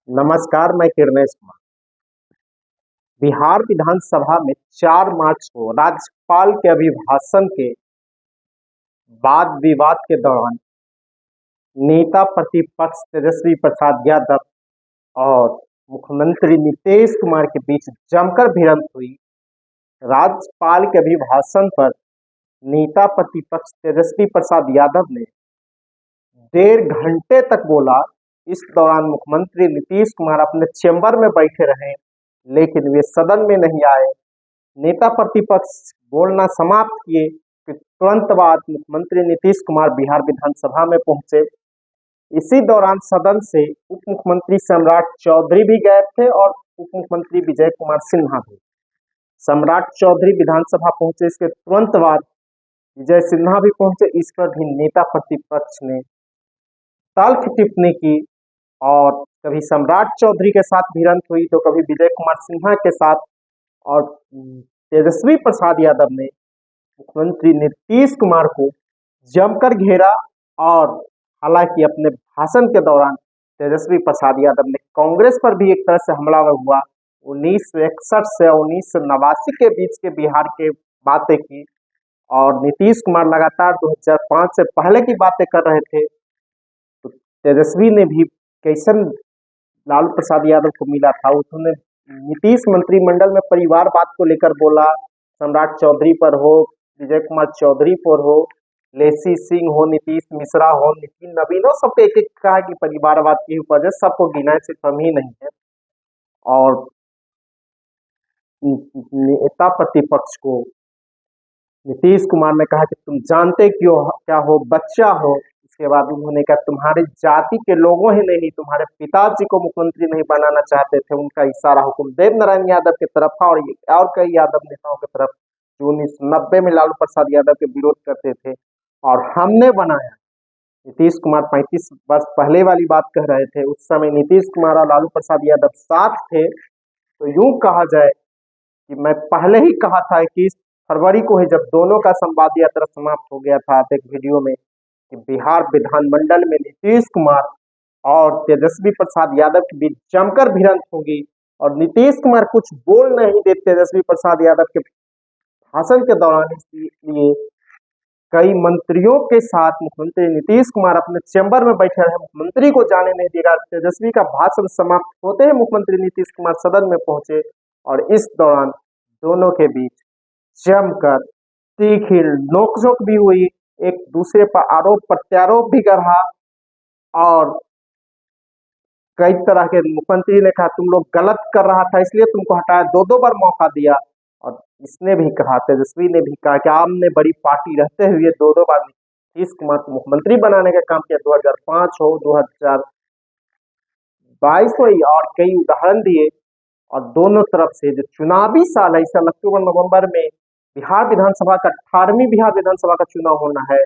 नमस्कार, मैं किरणेश कुमार। बिहार विधानसभा में 4 मार्च को राज्यपाल के अभिभाषण के वाद विवाद के दौरान नेता प्रतिपक्ष तेजस्वी प्रसाद यादव और मुख्यमंत्री नीतीश कुमार के बीच जमकर भिड़ंत हुई। राज्यपाल के अभिभाषण पर नेता प्रतिपक्ष तेजस्वी प्रसाद यादव ने 1.5 घंटे तक बोला। इस दौरान मुख्यमंत्री नीतीश कुमार अपने चैम्बर में बैठे रहे, लेकिन वे सदन में नहीं आए। नेता प्रतिपक्ष बोलना समाप्त किए कि तुरंत बाद मुख्यमंत्री नीतीश कुमार बिहार विधानसभा में पहुंचे। इसी दौरान सदन से उप मुख्यमंत्री सम्राट चौधरी भी गए थे और उप मुख्यमंत्री विजय कुमार सिन्हा भी। सम्राट चौधरी विधानसभा पहुंचे, इसके तुरंत बाद विजय सिन्हा भी पहुंचे। इस पर भी नेता प्रतिपक्ष ने तल्ख टिप्पणी की और कभी सम्राट चौधरी के साथ भिड़ंत हुई तो कभी विजय कुमार सिन्हा के साथ, और तेजस्वी प्रसाद यादव ने मुख्यमंत्री नीतीश कुमार को जमकर घेरा। और हालांकि अपने भाषण के दौरान तेजस्वी प्रसाद यादव ने कांग्रेस पर भी एक तरह से हमलावर हुआ। 1961 से 1989 के बीच के बिहार के बातें की और नीतीश कुमार लगातार 2005 से पहले की बातें कर रहे थे। तो तेजस्वी ने भी कैसन लालू प्रसाद यादव को मिला था, उसने नीतीश मंत्रिमंडल में परिवारवाद को लेकर बोला। सम्राट चौधरी पर हो, विजय कुमार चौधरी पर हो, लेसी सिंह हो, नीतीश मिश्रा हो, नितिन नवीन हो, सबको एक एक कहा कि परिवारवाद की वजह सबको गिना, सिर्फ हम ही नहीं है। और नेता प्रतिपक्ष को नीतीश कुमार ने कहा कि तुम जानते क्यों क्या हो, बच्चा हो। इसके बाद उन्होंने कहा तुम्हारी जाति के लोगों ही नहीं, तुम्हारे पिताजी को मुख्यमंत्री नहीं बनाना चाहते थे। उनका इशारा हुकुम देव नारायण यादव की तरफ था और कई यादव नेताओं की तरफ जो 1990 में लालू प्रसाद यादव के विरोध करते थे, और हमने बनाया। नीतीश कुमार 35 वर्ष पहले वाली बात कह रहे थे। उस समय नीतीश कुमार और लालू प्रसाद यादव साथ थे। तो यूं कहा जाए कि मैं पहले ही कहा था कि 21 फरवरी को ही, जब दोनों का संवाद यात्रा समाप्त हो गया था, एक वीडियो में, कि बिहार विधानमंडल में नीतीश कुमार और तेजस्वी प्रसाद यादव के बीच जमकर भिड़ंत होगी और नीतीश कुमार कुछ बोल नहीं देते तेजस्वी प्रसाद यादव के भाषण के दौरान। इसलिए कई मंत्रियों के साथ मुख्यमंत्री नीतीश कुमार अपने चैम्बर में बैठे रहे, मुख्यमंत्री को जाने नहीं देगा। तेजस्वी का भाषण समाप्त होते ही मुख्यमंत्री नीतीश कुमार सदन में पहुंचे और इस दौरान दोनों के बीच जमकर तीखी नोकझोंक भी हुई, एक दूसरे पर आरोप प्रत्यारोप भी गढ़ा। और कई तरह के मुख्यमंत्री ने कहा तुम लोग गलत कर रहा था इसलिए तुमको हटाया, 2 बार मौका दिया। और इसने भी कहा, तेजस्वी ने भी कहा कि आपने बड़ी पार्टी रहते हुए 2 बार नीतीश कुमार को मुख्यमंत्री बनाने का काम किया, 2005 हो, 2022 हो, और कई उदाहरण दिए। और दोनों तरफ से जो चुनावी साल है, इस साल अक्टूबर नवंबर में बिहार विधानसभा का 18वीं बिहार विधानसभा का चुनाव होना है।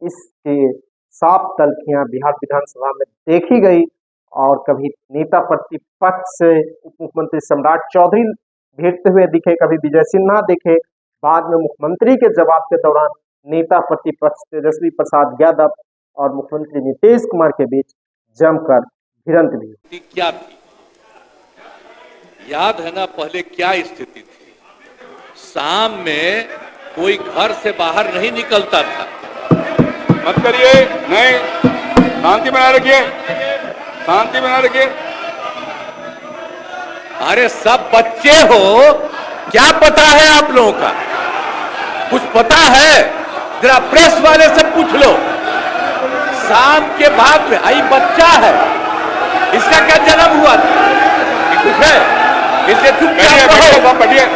इसके साफ तलखियां बिहार विधानसभा में देखी गई। और कभी नेता प्रतिपक्ष से उप मुख्यमंत्री सम्राट चौधरी भिड़ते हुए दिखे, कभी विजय सिन्हा दिखे। बाद में मुख्यमंत्री के जवाब के दौरान नेता प्रतिपक्ष तेजस्वी प्रसाद यादव और मुख्यमंत्री नीतीश कुमार के बीच जमकर भिड़ंत भी क्या थी, याद है ना? पहले क्या स्थिति थी? शाम में कोई घर से बाहर नहीं निकलता था। मत करिए, नहीं, शांति बना रखिए, शांति बना रखिए। अरे सब बच्चे हो, क्या पता है आप लोगों का? कुछ पता है? जरा प्रेस वाले से पूछ लो। शाम के बाद में आई बच्चा है, इसका क्या जन्म हुआ था? कुछ है इसलिए चुपचाप रहो, बैठिए।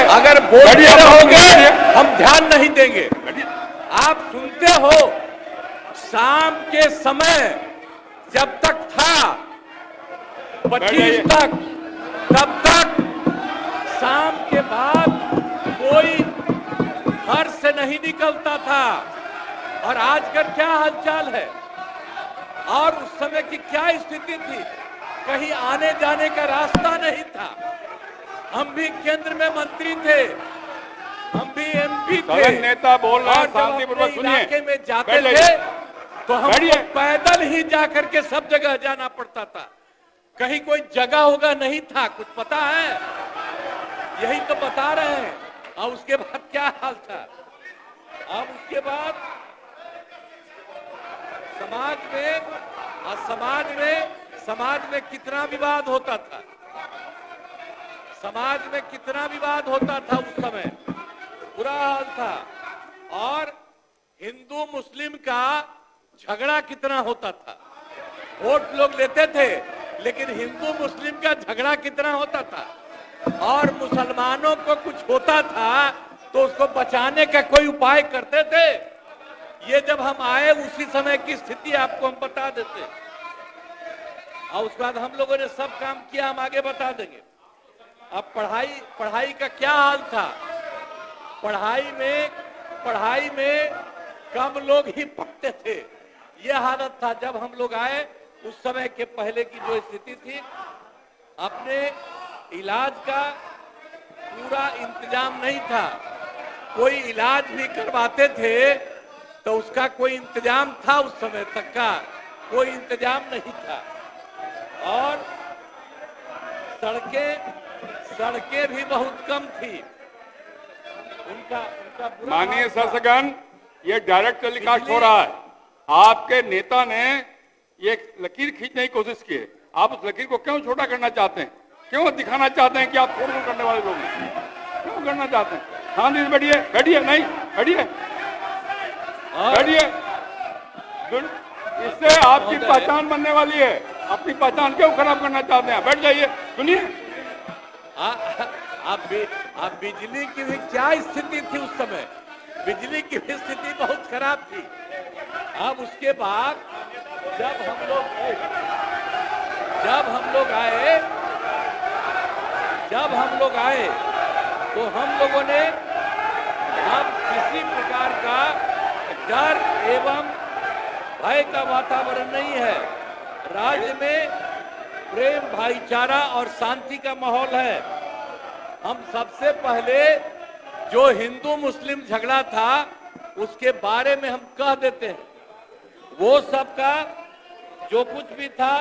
अगर बोलते रहोगे हम ध्यान नहीं देंगे। आप सुनते हो, शाम के समय जब तक था 25 तक, तब तक शाम के बाद कोई घर से नहीं निकलता था। और आजकल क्या हालचाल है और उस समय की क्या स्थिति थी? कहीं आने जाने का रास्ता नहीं था। हम भी केंद्र में मंत्री थे, हम भी एमपी थे। नेता बोल रहा है, शांतिपूर्वक सुनिए। इलाके में जाते थे तो हम पैदल ही जाकर के सब जगह जाना पड़ता था। कहीं कोई जगह होगा नहीं था, कुछ पता है? यही तो बता रहे हैं। और उसके बाद क्या हाल था? अब उसके बाद समाज में कितना विवाद होता था, समाज में कितना विवाद होता था उस समय, बुरा हाल था। और हिंदू मुस्लिम का झगड़ा कितना होता था। वोट लोग लेते थे, लेकिन हिंदू मुस्लिम का झगड़ा कितना होता था। और मुसलमानों को कुछ होता था तो उसको बचाने का कोई उपाय करते थे। ये जब हम आए उसी समय की स्थिति आपको हम बता देते, और उसके बाद हम लोगों ने सब काम किया, हम आगे बता देंगे। अब पढ़ाई का क्या हाल था। पढ़ाई में कम लोग ही पढ़ते थे, ये हालत था जब हम लोग आए। उस समय के पहले की जो स्थिति थी, अपने इलाज का पूरा इंतजाम नहीं था। कोई इलाज भी करवाते थे तो उसका कोई इंतजाम था, उस समय तक का कोई इंतजाम नहीं था। और सड़कें भी बहुत कम थी। उनका माननीय शासकगण, ये डायरेक्ट टेलीकास्ट हो रहा है। आपके नेता ने ये लकीर खींचने की कोशिश की है। आप उस लकीर को क्यों छोटा करना चाहते हैं? क्यों दिखाना चाहते हैं कि आप फोड़ करने वाले लोग हैं? क्यों करना चाहते हैं? शांति से बैठिए, बैठिए, नहीं बैठिए, बैठिए। इससे आपकी पहचान बनने वाली है। अपनी पहचान क्यों खराब करना चाहते हैं? बैठ जाइए, सुनिए। आप बिजली की भी क्या स्थिति थी उस समय? बिजली की भी स्थिति बहुत खराब थी। अब उसके बाद जब हम लोग आए तो हम लोगों ने अब किसी प्रकार का डर एवं भय का वातावरण नहीं है। राज्य में प्रेम, भाईचारा और शांति का माहौल है। हम सबसे पहले जो हिंदू मुस्लिम झगड़ा था उसके बारे में हम कह देते हैं। वो सबका जो कुछ भी था,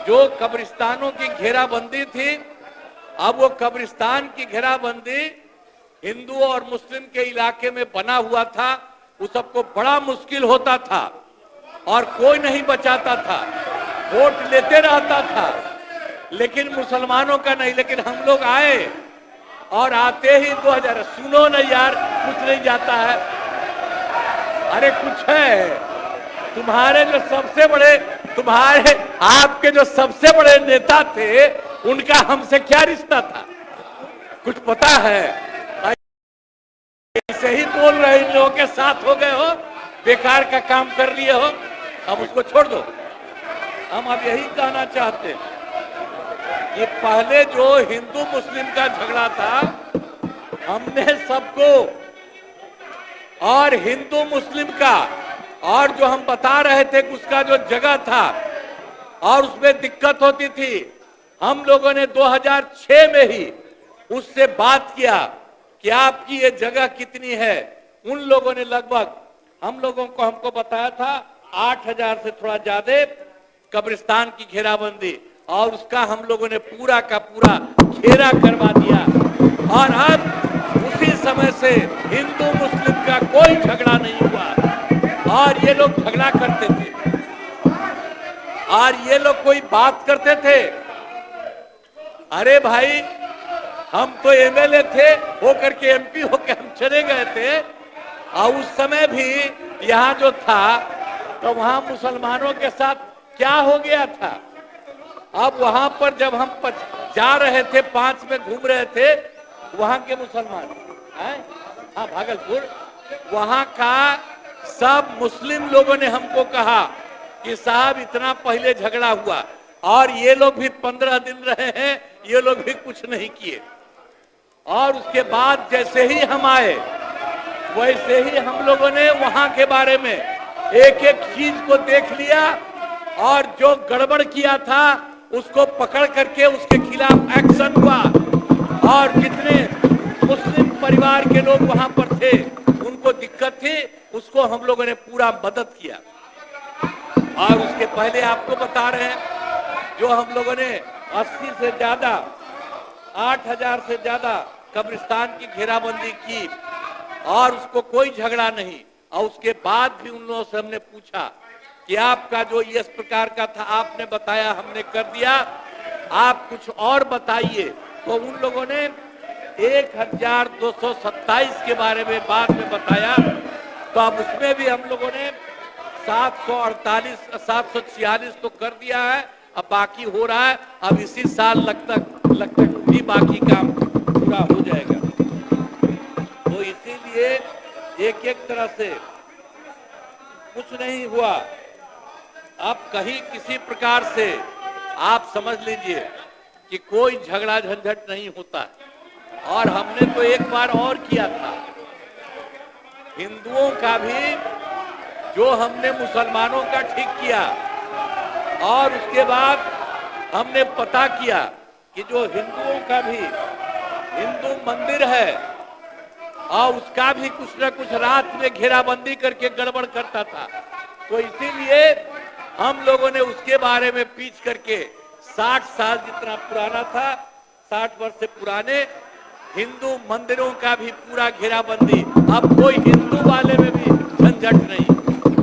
जो कब्रिस्तानों की घेराबंदी थी, अब वो कब्रिस्तान की घेराबंदी हिंदू और मुस्लिम के इलाके में बना हुआ था। उस सबको बड़ा मुश्किल होता था और कोई नहीं बचाता था, वोट लेते रहता था, लेकिन मुसलमानों का नहीं। लेकिन हम लोग आए और आते ही 2000, सुनो ना यार, कुछ नहीं जाता है। अरे कुछ है। आपके जो सबसे बड़े नेता थे, उनका हमसे क्या रिश्ता था? कुछ पता है? ऐसे ही बोल रहे, इन लोगों के साथ हो गए हो, बेकार का काम कर लिए हो, अब उसको छोड़ दो। हम अब यही कहना चाहते हैं कि पहले जो हिंदू मुस्लिम का झगड़ा था, हमने सबको, और हिंदू मुस्लिम का, और जो हम बता रहे थे कि उसका जो जगह था और उसमें दिक्कत होती थी, हम लोगों ने 2006 में ही उससे बात किया कि आपकी ये जगह कितनी है। उन लोगों ने लगभग हमको बताया था 8000 से थोड़ा ज्यादा कब्रिस्तान की घेराबंदी, और उसका हम लोगों ने पूरा का पूरा घेरा करवा दिया। और अब उसी समय से हिंदू मुस्लिम का कोई झगड़ा नहीं हुआ। और ये लोग झगड़ा करते थे और ये लोग कोई बात करते थे। अरे भाई, हम तो एमएलए थे, होकर के एमपी होकर हम चले गए थे, और उस समय भी यहाँ जो था तो वहां मुसलमानों के साथ क्या हो गया था। अब वहां पर जब हम जा रहे थे, 5 में घूम रहे थे, वहां के मुसलमान, हाँ भागलपुर, वहां का सब मुस्लिम लोगों ने हमको कहा कि साहब इतना पहले झगड़ा हुआ और ये लोग भी 15 दिन रहे हैं, ये लोग भी कुछ नहीं किए। और उसके बाद जैसे ही हम आए, वैसे ही हम लोगों ने वहां के बारे में एक एक चीज को देख लिया, और जो गड़बड़ किया था उसको पकड़ करके उसके खिलाफ एक्शन हुआ। और जितने मुस्लिम परिवार के लोग वहां पर थे, उनको दिक्कत थी, उसको हम लोगों ने पूरा मदद किया। और उसके पहले आपको बता रहे हैं जो हम लोगों ने 80 से ज्यादा 8000 से ज्यादा कब्रिस्तान की घेराबंदी की और उसको कोई झगड़ा नहीं, और उसके बाद भी उन लोगों से हमने पूछा कि आपका जो इस प्रकार का था आपने बताया, हमने कर दिया, आप कुछ और बताइए। तो उन लोगों ने 1227 के बारे में बाद में बताया। तो अब उसमें भी हम लोगों ने 746 तो कर दिया है, अब बाकी हो रहा है। अब इसी साल लगता भी बाकी काम पूरा हो जाएगा। तो इसीलिए एक एक तरह से कुछ नहीं हुआ। अब कहीं किसी प्रकार से आप समझ लीजिए कि कोई झगड़ा झंझट नहीं होता है। और हमने तो एक बार और किया था, हिंदुओं का भी जो हमने मुसलमानों का ठीक किया, और उसके बाद हमने पता किया कि जो हिंदुओं का भी हिंदू मंदिर है और उसका भी कुछ न कुछ रात में घेराबंदी करके गड़बड़ करता था। तो इसीलिए हम लोगों ने उसके बारे में पीछ करके 60 साल जितना पुराना था, 60 वर्ष से पुराने हिंदू मंदिरों का भी पूरा घेराबंदी। अब कोई हिंदू वाले में भी झंझट नहीं,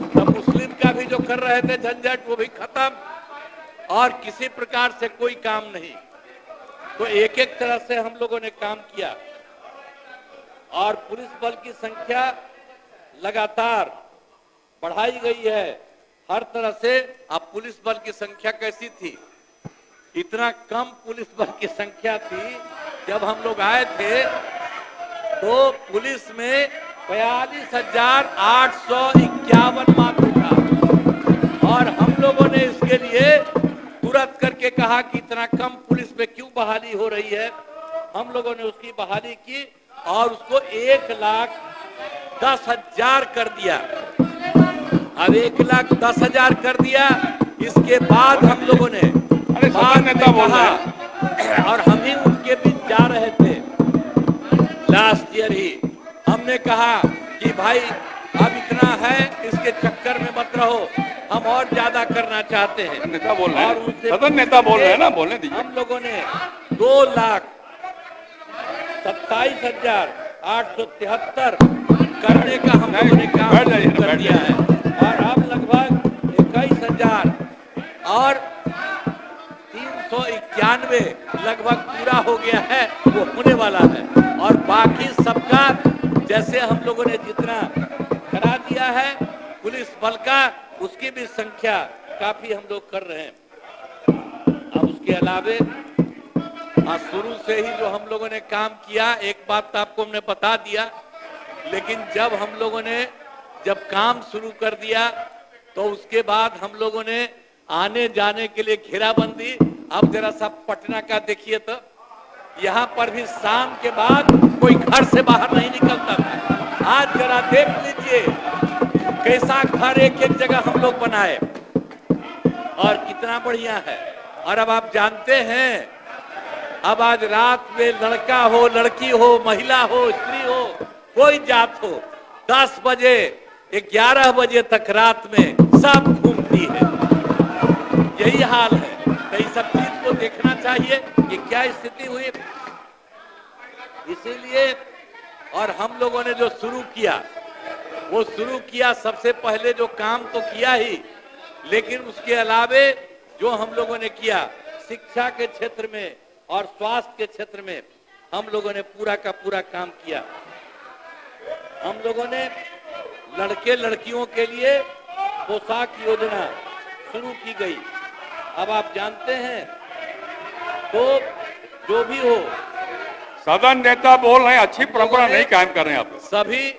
तो मुस्लिम का भी जो कर रहे थे झंझट वो भी खत्म, और किसी प्रकार से कोई काम नहीं। तो एक एक तरह से हम लोगों ने काम किया, और पुलिस बल की संख्या लगातार बढ़ाई गई है हर तरह से। अब पुलिस बल की संख्या कैसी थी, इतना कम पुलिस बल की संख्या थी। जब हम लोग आए थे तो पुलिस में 42,851 मात्र था, और हम लोगों ने इसके लिए तुरंत करके कहा कि इतना कम पुलिस में क्यों बहाली हो रही है। हम लोगों ने उसकी बहाली की और उसको 1,10,000 कर दिया। अब 1,10,000 कर दिया। इसके बाद हम लोगों ने कहा, और हम ही उनके बीच जा रहे थे लास्ट ईयर ही, हमने कहा कि भाई अब इतना है, इसके चक्कर में मत रहो, हम और ज्यादा करना चाहते हैं। नेता बोल रहे और हैं, उनसे सदन नेता बोल रहे हैं ना, बोलने दीजिए। हम लोगों ने 2,27,873 करने का हम लोगों ने काम कर दिया है, और अब लगभग 21,000 और 391 लगभग पूरा हो गया है, वो होने वाला है। और बाकी सबका जैसे हम लोगों ने जितना करा दिया है पुलिस बल का, उसकी भी संख्या काफी हम लोग कर रहे हैं। अब उसके अलावे शुरू से ही जो हम लोगों ने काम किया, एक बात तो आपको हमने बता दिया, लेकिन जब हम लोगों ने काम शुरू कर दिया तो उसके बाद हम लोगों ने आने जाने के लिए घेराबंदी। अब जरा सा पटना का देखिए तो यहाँ पर भी शाम के बाद कोई घर से बाहर नहीं निकलता था। आज जरा देख लीजिए कैसा घर एक एक जगह हम लोग बनाए, और कितना बढ़िया है। और अब आप जानते हैं, अब आज रात में लड़का हो, लड़की हो, महिला हो, स्त्री हो, कोई जात हो, 10 बजे 11 बजे तक रात में सब घूमती है। यही हाल है। तो इस सब चीज को देखना चाहिए कि क्या स्थिति हुई। इसीलिए और हम लोगों ने जो शुरू किया, वो शुरू किया सबसे पहले जो काम तो किया ही, लेकिन उसके अलावे जो हम लोगों ने किया शिक्षा के क्षेत्र में और स्वास्थ्य के क्षेत्र में हम लोगों ने पूरा का पूरा काम किया। हम लोगों ने लड़के लड़कियों के लिए पोशाक योजना शुरू की गई। अब आप जानते हैं, तो जो भी हो, सदन नेता बोल रहे हैं, अच्छी परंपरा नहीं कायम कर रहे हैं आप। सभी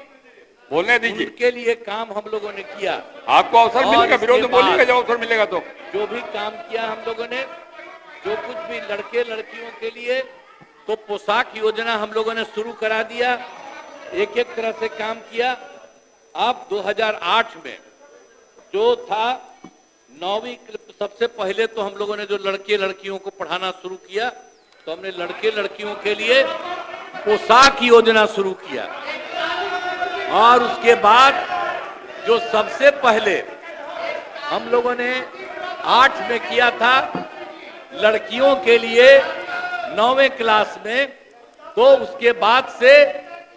बोलने दीजिए। उनके लिए काम हम लोगों ने किया। आपको अवसर मिलेगा, विरोध में बोलिएगा जब अवसर मिलेगा तो। जो भी काम किया हम लोगों ने, जो कुछ भी लड़के लड़कियों के लिए, तो पोशाक योजना हम लोगों ने शुरू करा दिया। एक एक तरह से काम किया। अब 2008 में जो था 9वीं, सबसे पहले तो हम लोगों ने जो लड़के लड़कियों को पढ़ाना शुरू किया, तो हमने लड़के लड़कियों के लिए पोशाक योजना शुरू किया। और उसके बाद जो सबसे पहले हम लोगों ने 8 में किया था, लड़कियों के लिए 9वीं क्लास में, तो उसके बाद से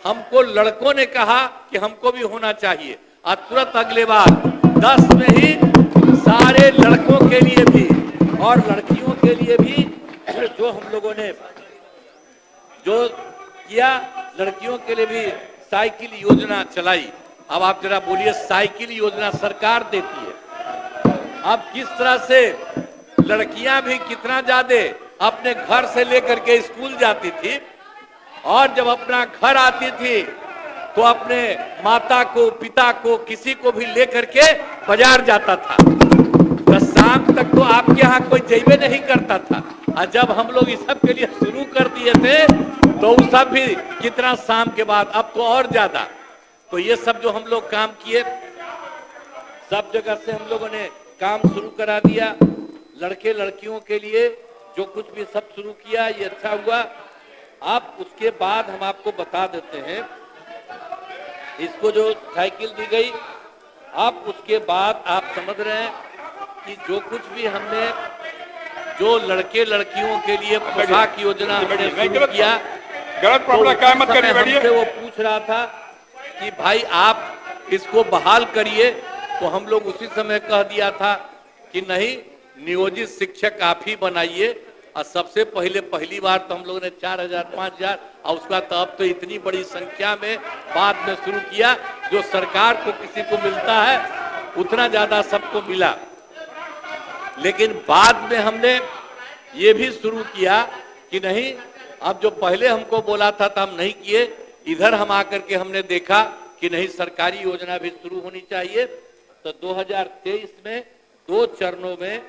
हमको लड़कों ने कहा कि हमको भी होना चाहिए, और तुरंत अगले बार 10 में ही सारे लड़कों के लिए भी और लड़कियों के लिए भी जो हम लोगों ने जो किया, लड़कियों के लिए भी साइकिल योजना चलाई। अब आप जरा बोलिए, साइकिल योजना सरकार देती है, अब किस तरह से लड़कियां भी कितना ज्यादा अपने घर से लेकर के स्कूल जाती थी, और जब अपना घर आती थी तो अपने माता को, पिता को, किसी को भी लेकर के बाजार जाता था। तो शाम तक तो आपके यहाँ कोई जैबे नहीं करता था, और जब हम लोग इस सब के लिए शुरू कर दिए थे तो उस सब भी कितना शाम के बाद, अब तो और ज्यादा। तो ये सब जो हम लोग काम किए, सब जगह से हम लोगों ने काम शुरू करा दिया। लड़के लड़कियों के लिए जो कुछ भी सब शुरू किया, ये अच्छा हुआ। अब उसके बाद हम आपको बता देते हैं, इसको जो साइकिल दी गई, अब उसके बाद आप समझ रहे हैं कि जो कुछ भी हमने जो लड़के लड़कियों के लिए पोशाक योजना हमने शुरू किया, गलत प्रॉब्लम क्या मत करिए, हमसे वो पूछ रहा था कि भाई आप इसको बहाल करिए, तो हम लोग उसी समय कह दिया था कि नहीं, नियोजित शिक्षक आप ही बनाइए। और सबसे पहले पहली बार तो हम लोगों ने 4000 5000 और उसका तो अब तो इतनी बड़ी संख्या में बाद में शुरू किया, जो सरकार को किसी को मिलता है उतना ज्यादा सबको मिला। लेकिन बाद में हमने ये भी शुरू किया कि नहीं, अब जो पहले हमको बोला था तो हम नहीं किए, इधर हम आकर के हमने देखा कि नहीं, सरकारी योजना भी शुरू होनी चाहिए। तो 2023 में 2 चरणों में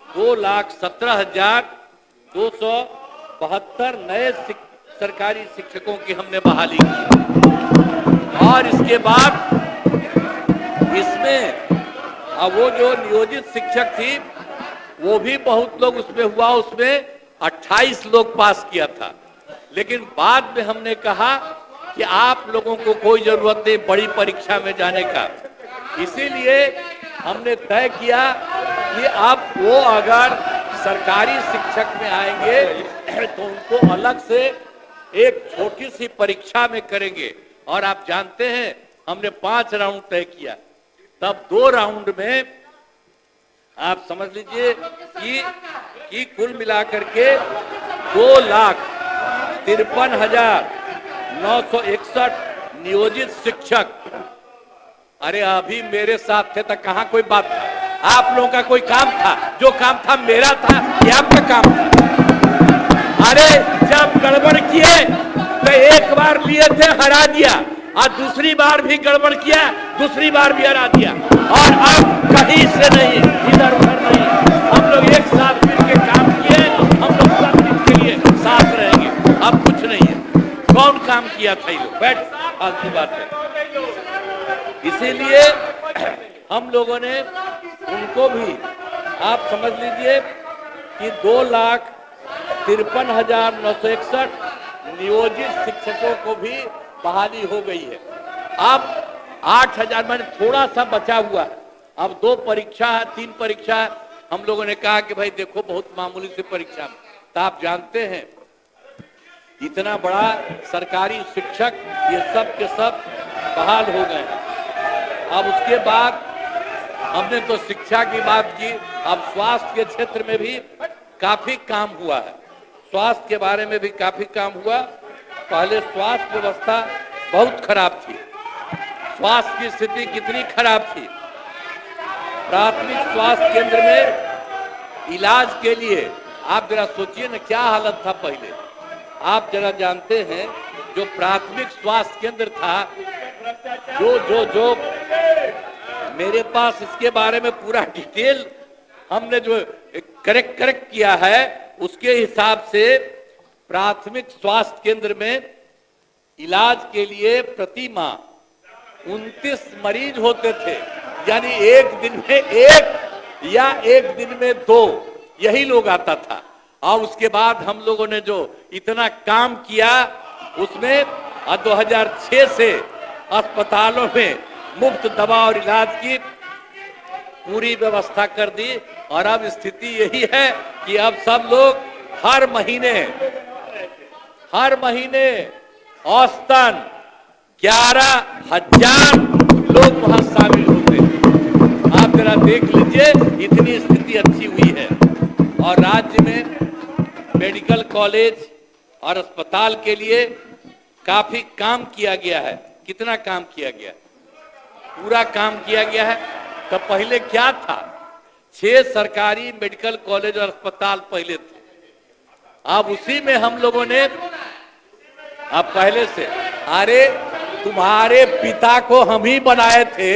2,17,272 नए सरकारी शिक्षकों की हमने बहाली की, और इसके बाद इसमें अब वो जो नियोजित शिक्षक थी वो भी बहुत लोग उसमें हुआ, उसमें 28 लोग पास किया था। लेकिन बाद में हमने कहा कि आप लोगों को कोई जरूरत नहीं बड़ी परीक्षा में जाने का, इसीलिए हमने तय किया कि अब वो अगर सरकारी शिक्षक में आएंगे तो उनको अलग से एक छोटी सी परीक्षा में करेंगे। और आप जानते हैं हमने 5 राउंड तय किया, तब 2 राउंड में आप समझ लीजिए कि कुल मिलाकर के 2,53,961 नियोजित शिक्षक। अरे अभी मेरे साथ थे तो कहां कोई बात था, आप लोगों का कोई काम था, जो काम था मेरा था या आपका काम था। अरे जब गड़बड़ किए तो एक बार लिए थे, हरा दिया, और दूसरी बार भी गड़बड़ किया, दूसरी बार भी हरा दिया, और अब कहीं से नहीं, इधर उधर नहीं, हम लोग एक साथ मिलकर काम किए, हम लोग सब दिन के लिए साथ रहेंगे। अब कुछ नहीं है, कौन काम किया था, ये लोग बैठ, फालतू बात है। इसीलिए हम लोगों ने उनको भी, आप समझ लीजिए कि 2,53,961 नियोजित शिक्षकों को भी बहाली हो गई है। अब 8,000 मैंने थोड़ा सा बचा हुआ है, अब 2 परीक्षा है, 3 परीक्षा है। हम लोगों ने कहा कि भाई देखो बहुत मामूली सी परीक्षा में, तो आप जानते हैं इतना बड़ा सरकारी शिक्षक ये सब के सब बहाल हो गए हैं। अब उसके बाद हमने तो शिक्षा की बात की, अब स्वास्थ्य के क्षेत्र में भी काफी काम हुआ है, स्वास्थ्य के बारे में भी काफी काम हुआ। पहले स्वास्थ्य व्यवस्था बहुत खराब थी, स्वास्थ्य की स्थिति कितनी खराब थी। प्राथमिक स्वास्थ्य केंद्र में इलाज के लिए आप जरा सोचिए ना क्या हालत था पहले। आप जरा जानते हैं जो प्राथमिक स्वास्थ्य केंद्र था, जो मेरे पास इसके बारे में पूरा डिटेल हमने जो करेक्ट किया है, उसके हिसाब से प्राथमिक स्वास्थ्य केंद्र में इलाज के लिए प्रति माह 29 मरीज होते थे, यानी एक दिन में 1 या एक दिन में 2 यही लोग आता था। और उसके बाद हम लोगों ने जो इतना काम किया उसमें 2006 से अस्पतालों में मुफ्त दवा और इलाज की पूरी व्यवस्था कर दी। और अब स्थिति यही है कि अब सब लोग हर महीने औसतन 11,000 लोग वहां शामिल होते हैं। आप जरा देख लीजिए, इतनी स्थिति अच्छी हुई है। और राज्य में मेडिकल कॉलेज और अस्पताल के लिए काफी काम किया गया है। कितना काम किया गया? पूरा काम किया गया है। तो पहले क्या था? 6 सरकारी मेडिकल कॉलेज और अस्पताल पहले थे। अब उसी में हम लोगों ने अब पहले से, अरे तुम्हारे पिता को हम ही बनाए थे,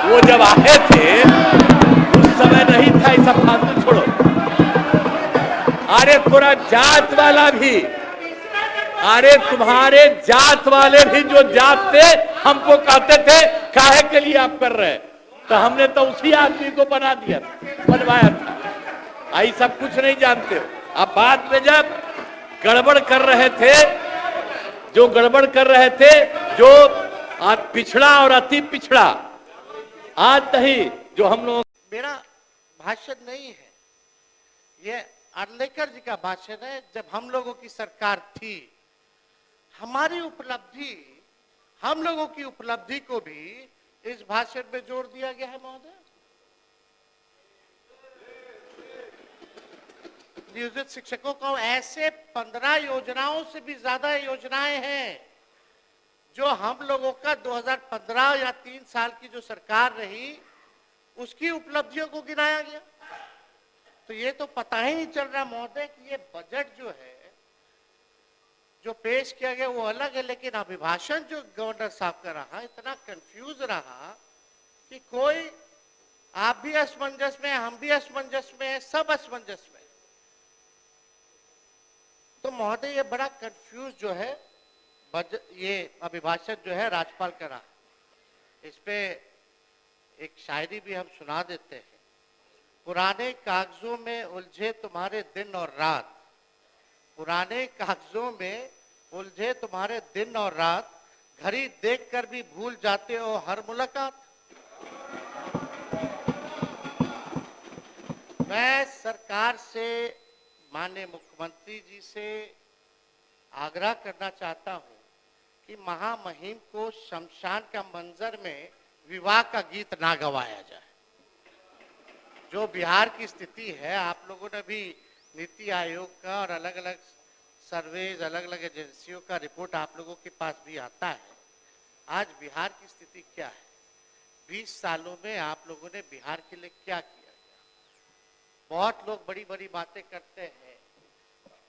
वो जब आए थे उस समय नहीं था। ये सब फालतू छोड़ो। अरे थोड़ा जात वाला भी, अरे तुम्हारे जात वाले भी जो जात थे हमको कहते थे काहे के लिए आप कर रहे हैं, तो हमने तो उसी आदमी को बनवाया था। आई सब कुछ नहीं जानते हो। अब बाद में जब गड़बड़ कर रहे थे, जो आज पिछड़ा और अति पिछड़ा, आज नहीं जो हम लोग। मेरा भाषण नहीं है, ये आर्लेकर जी का भाषण है। जब हम लोगों की सरकार थी, हमारी उपलब्धि, हम लोगों की उपलब्धि को भी इस भाषण में जोड़ दिया गया है महोदय। नियोजित शिक्षकों को ऐसे 15 योजनाओं से भी ज्यादा योजनाएं हैं जो हम लोगों का 2015 या 3 साल की जो सरकार रही उसकी उपलब्धियों को गिनाया गया। तो ये तो पता ही नहीं चल रहा महोदय कि ये बजट जो है, जो पेश किया गया वो अलग है, लेकिन अभिभाषण जो गवर्नर साहब का रहा इतना कंफ्यूज रहा कि कोई, आप भी असमंजस में, हम भी असमंजस में, सब असमंजस में। तो महोदय ये बड़ा कंफ्यूज जो है ये अभिभाषण जो है राज्यपाल का रहा। इस पे एक शायरी भी हम सुना देते हैं। पुराने कागजों में उलझे तुम्हारे दिन और रात, पुराने कागजों में उलझे तुम्हारे दिन और रात, घड़ी देखकर भी भूल जाते हो हर मुलाकात। मैं सरकार से, माननीय मुख्यमंत्री जी से आग्रह करना चाहता हूं कि महामहिम को शमशान का मंजर में विवाह का गीत ना गवाया जाए। जो बिहार की स्थिति है, आप लोगों ने भी नीति आयोग का और अलग अलग सर्वेज, अलग अलग एजेंसियों का रिपोर्ट आप लोगों के पास भी आता है। आज बिहार की स्थिति क्या है? 20 सालों में आप लोगों ने बिहार के लिए क्या किया? बहुत लोग बड़ी बड़ी बातें करते हैं,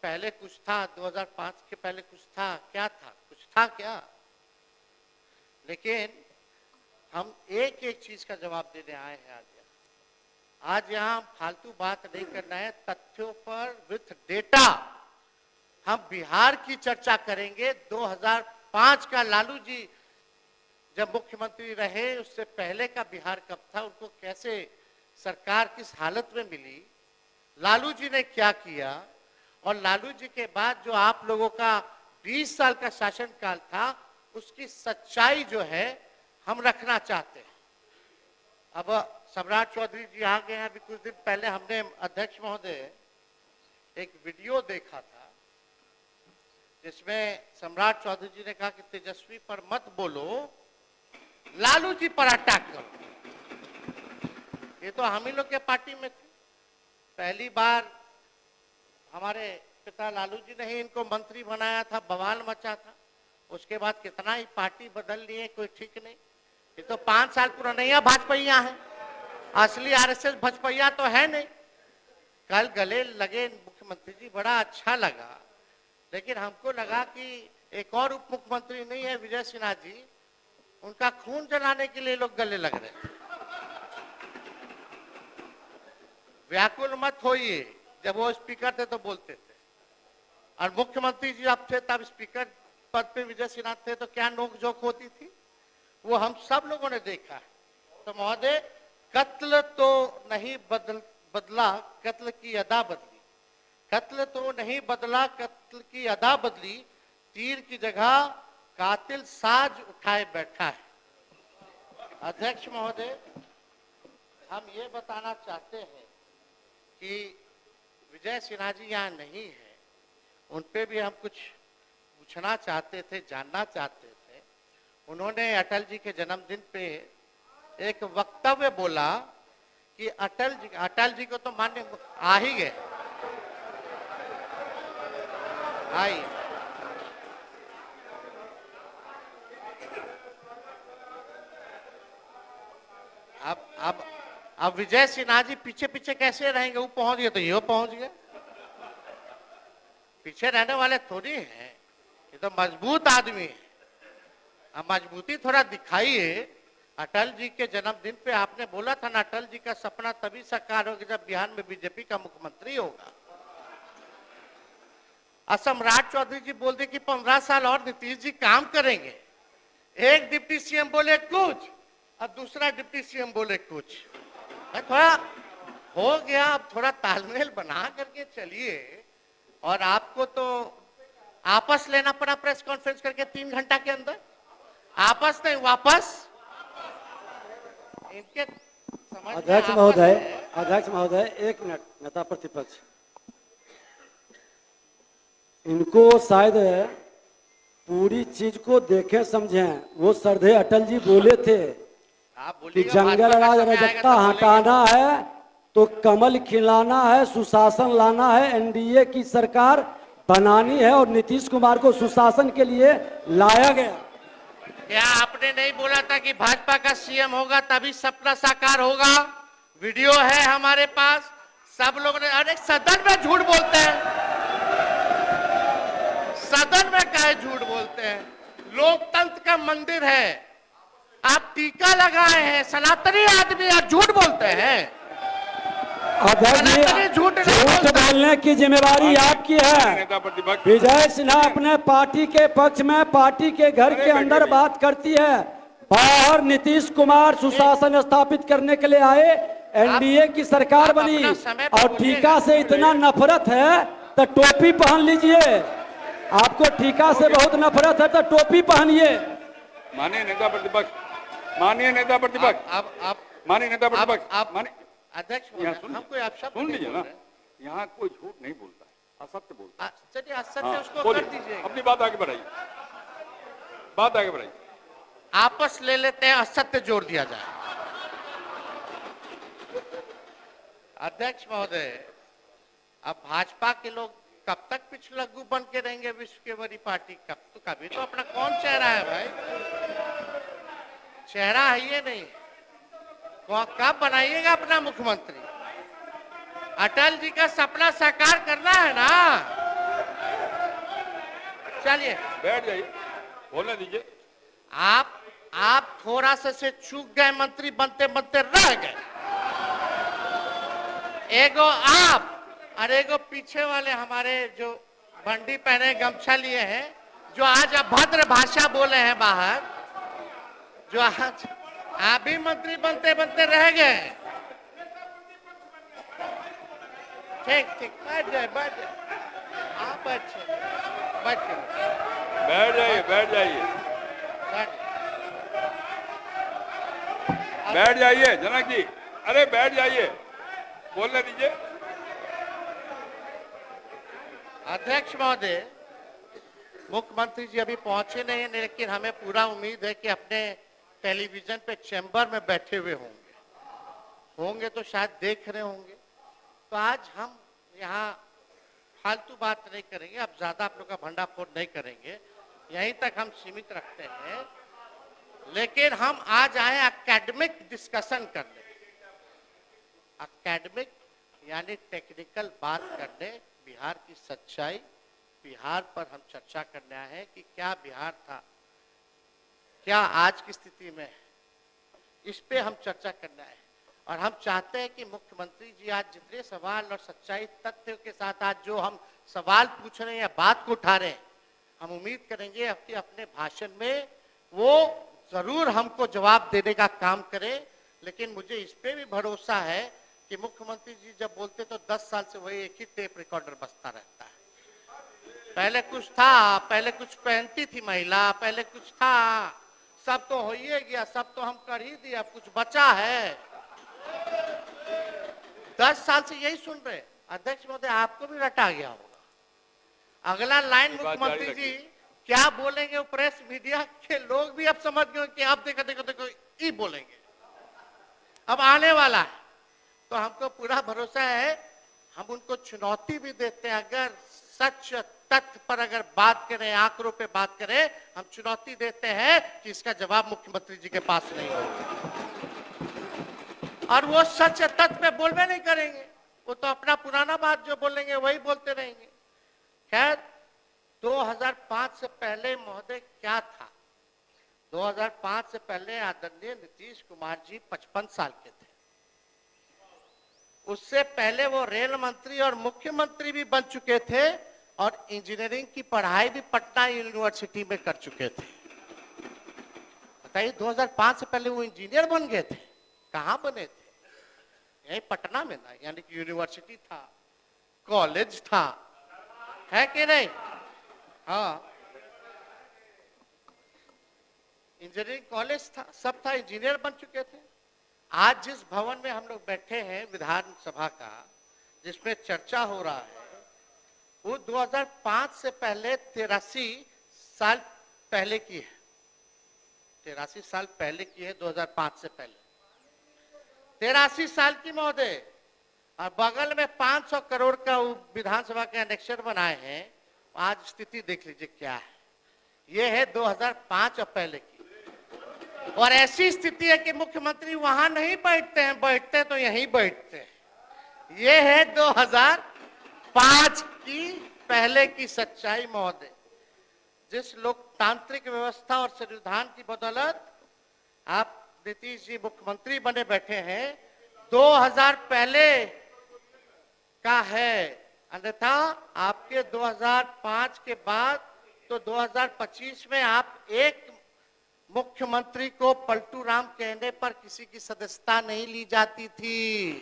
पहले कुछ था, 2005 के पहले कुछ था, क्या था? कुछ था क्या? लेकिन हम एक एक चीज का जवाब देने आए हैं आज यहाँ फालतू बात नहीं करना है, तथ्यों पर विथ डेटा हम बिहार की चर्चा करेंगे। 2005 का लालू जी जब मुख्यमंत्री रहे, उससे पहले का बिहार कब था, उनको कैसे सरकार किस हालत में मिली, लालू जी ने क्या किया, और लालू जी के बाद जो आप लोगों का 20 साल का शासनकाल था, उसकी सच्चाई जो है हम रखना चाहते हैं। अब सम्राट चौधरी जी आ गए हैं। अभी कुछ दिन पहले हमने, अध्यक्ष महोदय, एक वीडियो देखा था जिसमें सम्राट चौधरी जी ने कहा कि तेजस्वी पर मत बोलो, लालू जी पर अटैक करो। ये तो हम ही लोग के पार्टी में थे। पहली बार हमारे पिता लालू जी ने ही इनको मंत्री बनाया था, बवाल मचा था। उसके बाद कितना ही पार्टी बदल लिए, कोई ठीक नहीं। ये तो 5 साल पुराना भाजपा है, असली आरएसएस भाजपा तो है नहीं। कल गले लगे मुख्यमंत्री जी, बड़ा अच्छा लगा, लेकिन हमको लगा कि एक और उप मुख्यमंत्री नहीं है विजय सिन्हा जी, उनका खून जलाने के लिए लोग गले लग रहे हैं। व्याकुल मत होइए, जब वो स्पीकर थे तो बोलते थे, और मुख्यमंत्री जी अब थे तब स्पीकर पद पे विजय सिन्हा थे, तो क्या नोकझोंक होती थी, वो हम सब लोगों ने देखा है। तो महोदय, कत्ल तो नहीं बदला, कत्ल की अदा बदली। कत्ल तो नहीं बदला, कत्ल की अदा बदली। तीर की जगह कातिल साज उठाए बैठा है। अध्यक्ष महोदय, हम ये बताना चाहते हैं कि विजय सिन्हा जी यहाँ नहीं है, उन पे भी हम कुछ पूछना चाहते थे, जानना चाहते थे। उन्होंने अटल जी के जन्मदिन पे एक वक्तव्य बोला कि अटल जी को तो मान्य आ ही गए, आई अब विजय सिन्हा जी पीछे पीछे कैसे रहेंगे? वो पहुंच गए तो ये पहुंच गए, पीछे रहने वाले थोड़ी हैं, ये तो मजबूत आदमी है। अब मजबूती थोड़ा दिखाइए। अटल जी के जन्मदिन पे आपने बोला था ना, अटल जी का सपना तभी साकार होगा जब बिहार में बीजेपी का मुख्यमंत्री होगा। और सम्राट चौधरी जी बोलते कि 15 साल और नीतीश जी काम करेंगे। एक डिप्टी सीएम बोले कुछ और दूसरा डिप्टी सीएम बोले कुछ। थोड़ा हो गया, अब थोड़ा तालमेल बना करके चलिए। और आपको तो आपस लेना पड़ा प्रेस कॉन्फ्रेंस करके 3 घंटा के अंदर, आपस नहीं वापस। इनके समझ में अध्यक्ष महोदय, एक मिनट। नेता प्रतिपक्ष, इनको शायद पूरी चीज को देखें समझें। वो श्रद्धेय अटल जी बोले थे कि जंगल राज अराजकता हटाना है तो कमल खिलाना है, सुशासन लाना है, एनडीए की सरकार बनानी है, और नीतीश कुमार को सुशासन के लिए लाया गया। क्या आपने नहीं बोला था कि भाजपा का सीएम होगा तभी सपना साकार होगा? वीडियो है हमारे पास, सब लोग ने। अरे सदन में झूठ बोलते हैं, सदन में काहे झूठ बोलते हैं? लोकतंत्र का मंदिर है, आप टीका लगाए हैं, सनातनी आदमी आप झूठ बोलते हैं। झूठ बोलने की जिम्मेवारी आपकी है। विजय सिन्हा अपने पार्टी के पक्ष में पार्टी के घर के अंदर बात करती है, बाहर नीतीश कुमार सुशासन स्थापित करने के लिए आए, एनडीए की सरकार बनी, और टीका से इतना नफरत है तो टोपी पहन लीजिए। आपको टीका से बहुत नफरत है तो टोपी पहनिए। माननीय नेता प्रतिपक्ष, माननीय नेता प्रतिपक्ष, माननीय नेता प्रतिपक्ष, अध्यक्ष हमको आप शब्द सुन लीजिए ना, यहाँ कोई झूठ नहीं बोलता है, असत्य बोलता है। चलिए असत्य उसको कर दीजिए, अपनी बात आगे बढ़ाइए, बात आगे बढ़ाइए। आपस ले लेते हैं, असत्य जोड़ दिया जाए। अध्यक्ष महोदय, अब भाजपा के लोग कब तक पिछलग्गू बन के रहेंगे विश्व के बड़ी पार्टी? कभी तो अपना कौन चेहरा है भाई? चेहरा है ये नहीं, कब बनाइएगा अपना मुख्यमंत्री? अटल जी का सपना साकार करना है ना। चलिए बैठ जाइए, बोलने दीजिए। आप थोड़ा से चूक गए, मंत्री बनते बनते रह गए। एगो आप और एगो पीछे वाले हमारे जो बंडी पहने गमछा लिए हैं, जो आज अभद्र भाषा बोले हैं बाहर, जो आज आप भी मंत्री बनते बनते रह गए। ठीक ठीक, बैठ जाए, बैठ जाए, आप अच्छे बैठ जाइए, बैठ जाइए, बैठ जाइए जनक जी, अरे बैठ जाइए, बोलने दीजिए। अध्यक्ष महोदय, मुख्यमंत्री जी अभी पहुंचे नहीं है, लेकिन हमें पूरा उम्मीद है कि अपने टेलीविजन पे चैम्बर में बैठे हुए होंगे तो शायद देख रहे होंगे। तो आज हम यहाँ फालतू बात नहीं करेंगे, अब ज्यादा आप लोग का भंडाफोड़ नहीं करेंगे, यहीं तक हम सीमित रखते हैं। लेकिन हम आज आए एकेडमिक डिस्कशन करने, एकेडमिक यानी टेक्निकल बात करने, बिहार की सच्चाई, बिहार पर हम चर्चा करने आए हैं कि क्या बिहार था, क्या आज की स्थिति में है, इस पे हम चर्चा करना है। और हम चाहते हैं कि मुख्यमंत्री जी आज जितने सवाल और सच्चाई तथ्य के साथ आज जो हम सवाल पूछ रहे हैं या बात को उठा रहे हैं, हम उम्मीद करेंगे कि अपने भाषण में वो जरूर हमको जवाब देने का काम करें। लेकिन मुझे इस पे भी भरोसा है कि मुख्यमंत्री जी जब बोलते तो 10 साल से वही एक ही टेप रिकॉर्डर बजता रहता है। पहले कुछ था, पहले कुछ पहनती थी महिला, पहले कुछ था, सब तो हो ही गया, सब तो हम कर ही दिया, कुछ बचा है? 10 साल से यही सुन रहे हैं। अध्यक्ष महोदय, आपको भी रटा गया होगा। अगला लाइन मुख्यमंत्री जी क्या बोलेंगे वो प्रेस मीडिया के लोग भी अब समझ गए कि आप देखो देखो देखो ये बोलेंगे, अब आने वाला है। तो हमको पूरा भरोसा है, हम उनको चुनौती भी देते हैं। अगर सच तथ्य पर अगर बात करें, आंकड़ों पे बात करें, हम चुनौती देते हैं कि इसका जवाब मुख्यमंत्री जी के पास नहीं होगा। और वो सच तथ्य पे बोलवे नहीं करेंगे, वो तो अपना पुराना बात जो बोलेंगे वही बोलते रहेंगे। खैर, 2005 से पहले महोदय क्या था? 2005 से पहले आदरणीय नीतीश कुमार जी 55 साल के थे। उससे पहले वो रेल मंत्री और मुख्यमंत्री भी बन चुके थे और इंजीनियरिंग की पढ़ाई भी पटना यूनिवर्सिटी में कर चुके थे। बताइए, 2005 से पहले वो इंजीनियर बन गए थे। कहाँ बने थे? यही पटना में ना, यानी कि यूनिवर्सिटी था, कॉलेज था, है कि नहीं? हाँ, इंजीनियरिंग कॉलेज था, सब था, इंजीनियर बन चुके थे। आज जिस भवन में हम लोग बैठे हैं विधानसभा का, जिसमें चर्चा हो रहा है, वो 2005 से पहले 83 साल पहले की है। 83 साल पहले की है, 2005 से पहले 83 साल की महोदय। और बगल में 500 करोड़ का विधानसभा के एनेक्सर बनाए हैं। आज स्थिति देख लीजिए क्या है। ये है 2005 और पहले की। और ऐसी स्थिति है कि मुख्यमंत्री वहां नहीं बैठते हैं, बैठते तो यहीं बैठते हैं। ये है 2005 की पहले की सच्चाई महोदय। जिस लोकतांत्रिक व्यवस्था और संविधान की बदौलत आप नीतीश जी मुख्यमंत्री बने बैठे हैं, 2000 पहले का है। अन्यथा आपके 2005 के बाद तो 2025 में आप एक मुख्यमंत्री को पलटू राम कहने पर किसी की सदस्यता नहीं ली जाती थी।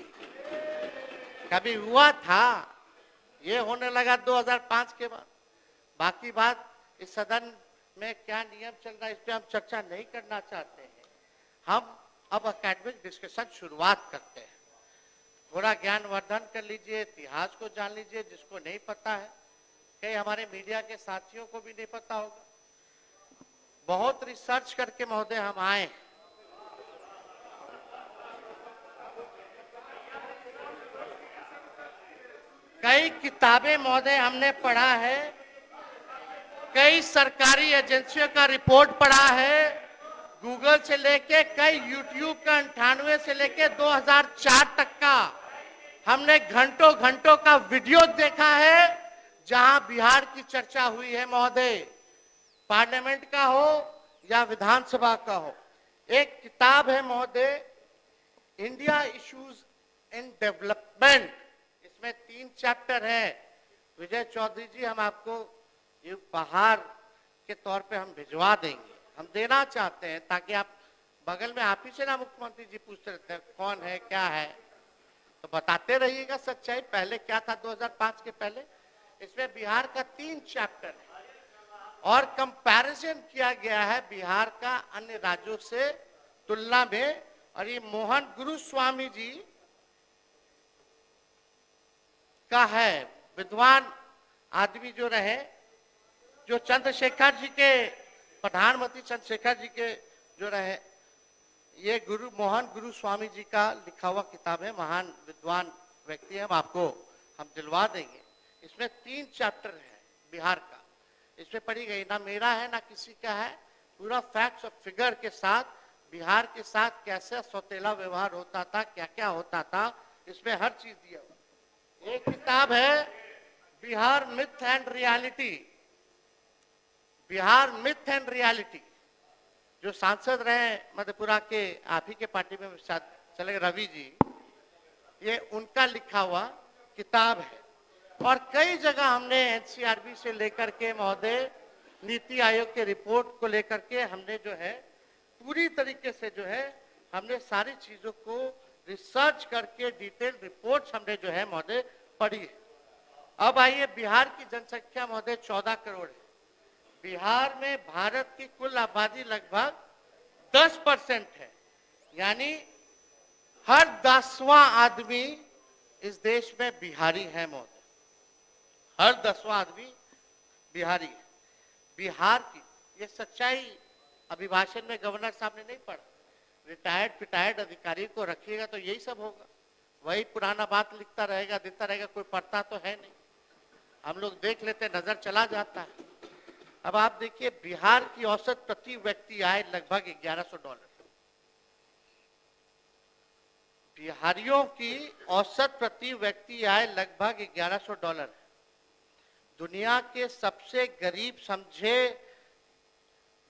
कभी हुआ था? ये होने लगा 2005 के बाद। बाकी बात इस सदन में क्या नियम चल रहा है, इस पे हम चर्चा नहीं करना चाहते हैं। हम अब एकेडमिक डिस्कशन शुरुआत करते हैं। थोड़ा ज्ञानवर्धन कर लीजिए, इतिहास को जान लीजिए, जिसको नहीं पता है, कई हमारे मीडिया के साथियों को भी नहीं पता होगा। बहुत रिसर्च करके महोदय हम आए। कई किताबें महोदय हमने पढ़ा है, कई सरकारी एजेंसियों का रिपोर्ट पढ़ा है, गूगल से लेके कई यूट्यूब का 98 से लेके 2004 तक का हमने घंटों घंटों का वीडियो देखा है, जहां बिहार की चर्चा हुई है महोदय, पार्लियामेंट का हो या विधानसभा का हो। एक किताब है महोदय, इंडिया इश्यूज इन डेवलपमेंट। इसमें 3 चैप्टर है। विजय चौधरी जी, हम आपको ये उपहार के तौर पे हम भिजवा देंगे, हम देना चाहते हैं, ताकि आप बगल में आप ही से ना मुख्यमंत्री जी पूछते रहते हैं कौन है क्या है, तो बताते रहिएगा सच्चाई। पहले क्या था 2005 के पहले। इसमें बिहार का 3 चैप्टर है और कंपैरिजन किया गया है बिहार का अन्य राज्यों से तुलना में। और ये मोहन गुरुस्वामी जी का है, विद्वान आदमी जो रहे, जो चंद्रशेखर जी के, प्रधानमंत्री चंद्रशेखर जी के जो रहे, ये मोहन गुरुस्वामी जी का लिखा हुआ किताब है। महान विद्वान व्यक्ति है, हम दिलवा देंगे। इसमें 3 चैप्टर है बिहार का, इसमें पढ़ी गई, ना मेरा है ना किसी का है, पूरा फैक्ट्स और फिगर के साथ बिहार के साथ कैसे सौतेला व्यवहार होता था, क्या क्या होता था, इसमें हर चीज दिया हुआ। एक किताब है Bihar myth and reality, Bihar myth and reality, जो सांसद रहे मधेपुरा के, आप ही के पार्टी में शायद चले, रवि जी, ये उनका लिखा हुआ किताब है। और कई जगह हमने एनसीआरबी से लेकर के महोदय नीति आयोग के रिपोर्ट को लेकर के हमने जो है पूरी तरीके से जो है हमने सारी चीजों को रिसर्च करके डिटेल रिपोर्ट्स हमने जो है महोदय पढ़ी है। अब आइए, बिहार की जनसंख्या महोदय 14 करोड़ है। बिहार में भारत की कुल आबादी लगभग 10% है, यानी हर 10वां आदमी इस देश में बिहारी है महोदय, हर 10वां आदमी बिहारी है। बिहार की ये सच्चाई अभिभाषण में गवर्नर साहब ने नहीं पढ़ा। रिटायर्ड अधिकारी को रखिएगा तो यही सब होगा, वही पुराना बात लिखता रहेगा, देता रहेगा, कोई पढ़ता तो है नहीं। हम लोग देख लेते, नजर चला जाता है। अब आप देखिए, बिहार की औसत प्रति व्यक्ति आय लगभग $1100। बिहारियों की औसत प्रति व्यक्ति आय लगभग $1100 है। दुनिया के सबसे गरीब समझे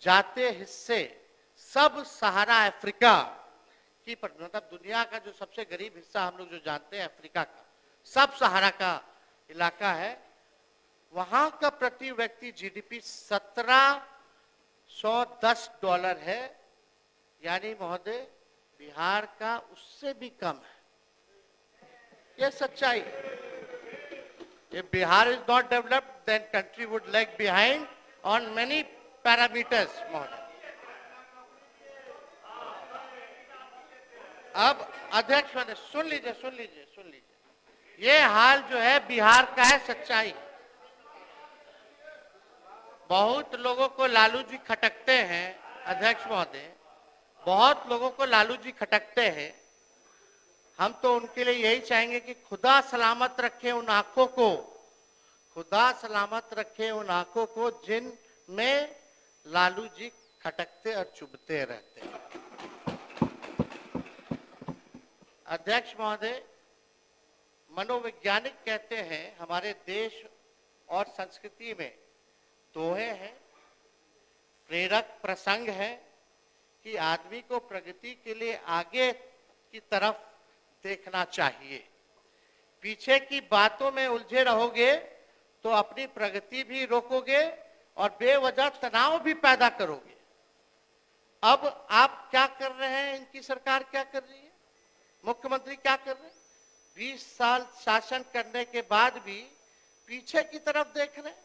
जाते हिस्से सब सहारा अफ्रीका की, मतलब दुनिया का जो सबसे गरीब हिस्सा हम लोग जो जानते हैं अफ्रीका का, सब सहारा का इलाका है। वहां का प्रति व्यक्ति जीडीपी $1710 है, यानी महोदय बिहार का उससे भी कम है। यह सच्चाई है। If Bihar is not developed, then country would lag behind on many parameters, महोदय। अब अध्यक्ष महोदय सुन लीजिए, ये हाल जो है बिहार का है, सच्चाई। बहुत लोगों को लालू जी खटकते हैं अध्यक्ष महोदय, बहुत लोगों को लालू जी खटकते हैं। हम तो उनके लिए यही चाहेंगे कि खुदा सलामत रखे उन आंखों को, खुदा सलामत रखे उन आंखों को जिनमें लालू जी खटकते और चुभते रहते हैं। अध्यक्ष महोदय, मनोवैज्ञानिक कहते हैं हमारे देश और संस्कृति में दोहे हैं, प्रेरक प्रसंग है कि आदमी को प्रगति के लिए आगे की तरफ देखना चाहिए। पीछे की बातों में उलझे रहोगे तो अपनी प्रगति भी रोकोगे और बेवजह तनाव भी पैदा करोगे। अब आप क्या कर रहे हैं, इनकी सरकार क्या कर रही है, मुख्यमंत्री क्या कर रहे हैं? 20 साल शासन करने के बाद भी पीछे की तरफ देख रहे हैं।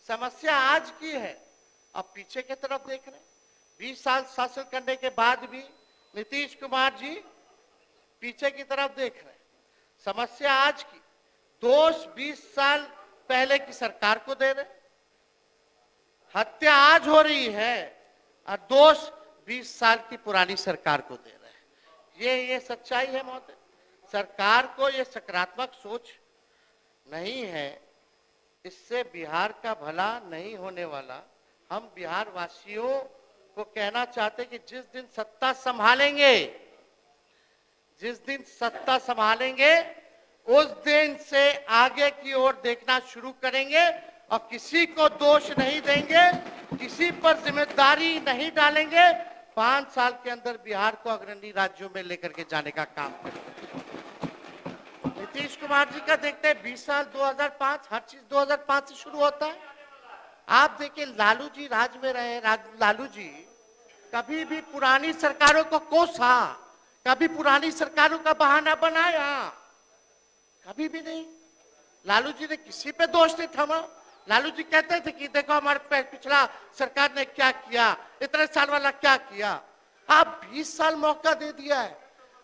समस्या आज की है, अब पीछे की तरफ देख रहे हैं। 20 साल शासन करने के बाद भी नीतीश कुमार जी पीछे की तरफ देख रहे हैं। समस्या आज की, दोष 20 साल पहले की सरकार को दे रहे हैं। हत्या आज हो रही है और दोष 20 साल की पुरानी सरकार को दे रहे हैं। ये सच्चाई है महोदय। सरकार को ये सकारात्मक सोच नहीं है, इससे बिहार का भला नहीं होने वाला। हम बिहार वासियों को कहना चाहते कि जिस दिन सत्ता संभालेंगे उस दिन से आगे की ओर देखना शुरू करेंगे और किसी को दोष नहीं देंगे, किसी पर जिम्मेदारी नहीं डालेंगे। 5 साल के अंदर बिहार को अग्रणी राज्यों में लेकर के जाने का काम करेंगे। नीतीश कुमार जी का देखते हैं 20 साल 2005, हर चीज 2005 से शुरू होता है। आप देखिए, लालू जी राज में रहे, लालू जी कभी भी पुरानी सरकारों को कोसा, कभी पुरानी सरकारों का बहाना बनाया, कभी भी नहीं। लालू जी ने किसी पे दोष नहीं थमा। लालू जी कहते थे कि देखो हमारे पिछला सरकार ने क्या किया, इतने साल वाला क्या किया। आप 20 साल मौका दे दिया है,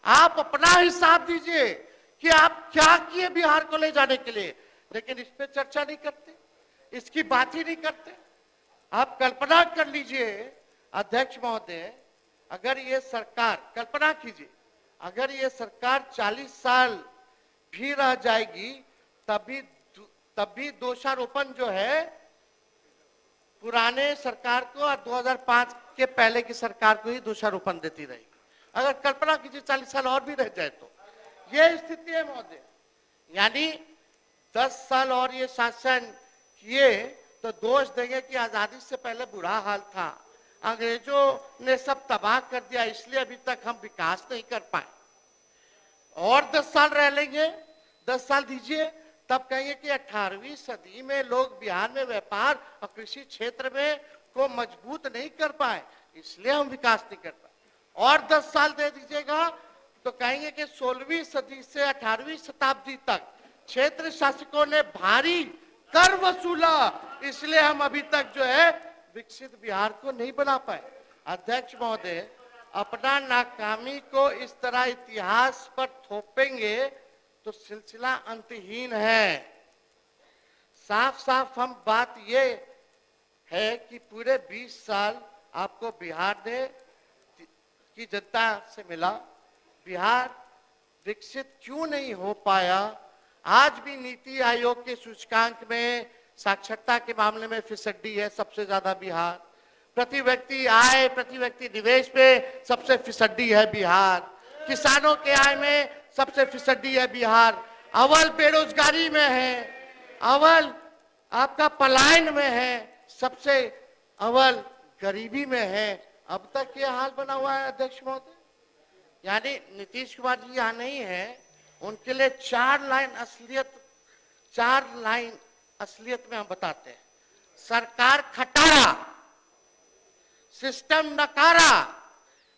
आप अपना हिसाब दीजिए कि आप क्या किए बिहार को ले जाने के लिए, लेकिन इस पे चर्चा नहीं करते, इसकी बात ही नहीं करते। आप कल्पना कर लीजिए अध्यक्ष महोदय, अगर ये सरकार, कल्पना कीजिए अगर ये सरकार 40 साल भी रह जाएगी तब भी दोषारोपण जो है पुराने सरकार को और 2005 के पहले की सरकार को ही दोषारोपण देती रहेगी। अगर कल्पना कीजिए 40 साल और भी रह जाए तो ये स्थिति है महोदय। यानी 10 साल और ये शासन किए तो दोष देंगे कि आजादी से पहले बुरा हाल था, अंग्रेजों ने सब तबाह कर दिया, इसलिए अभी तक हम विकास नहीं कर पाए। और 10 साल रह लेंगे, 10 साल दीजिए, तब कहेंगे कि 18वीं सदी में लोग बिहार में व्यापार और कृषि क्षेत्र में को मजबूत नहीं कर पाए, इसलिए हम विकास नहीं कर पाए। और 10 साल दे दीजिएगा तो कहेंगे कि 16वीं सदी से 18वीं शताब्दी तक क्षेत्र शासकों ने भारी कर वसूला, इसलिए हम अभी तक जो है विकसित बिहार को नहीं बना पाए। अध्यक्ष महोदय, अपना नाकामी को इस तरह इतिहास पर थोपेंगे तो सिलसिला अंतहीन है। साफ साफ हम बात ये है कि पूरे 20 साल आपको बिहार ने की जनता से मिला, बिहार विकसित क्यों नहीं हो पाया? आज भी नीति आयोग के सूचकांक में साक्षरता के मामले में फिसड्डी है सबसे ज्यादा बिहार। प्रति व्यक्ति आय, प्रति व्यक्ति निवेश में सबसे फिसड्डी है बिहार। किसानों के आय में सबसे फिसड्डी है बिहार। अव्वल बेरोजगारी में है, अव्वल आपका पलायन में है, सबसे अव्वल गरीबी में है। अब तक ये हाल बना हुआ है अध्यक्ष महोदय। यानी नीतीश कुमार जी यहाँ नहीं है, उनके लिए चार लाइन असलियत में हम बताते हैं। सरकार खटारा, सिस्टम नकारा,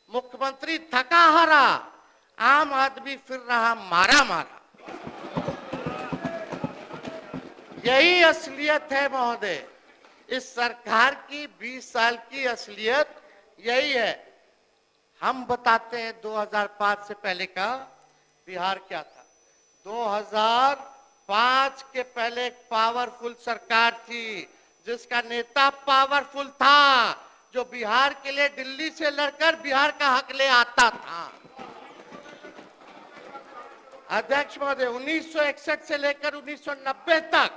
मुख्यमंत्री थका हारा, आम आदमी फिर रहा मारा मारा। यही असलियत है महोदय, इस सरकार की 20 साल की असलियत यही है। हम बताते हैं 2005 से पहले का बिहार क्या था। 2005 के पहले एक पावरफुल सरकार थी जिसका नेता पावरफुल था, जो बिहार के लिए दिल्ली से लड़कर बिहार का हक ले आता था। अध्यक्ष महोदय 1961 से लेकर 1990 तक,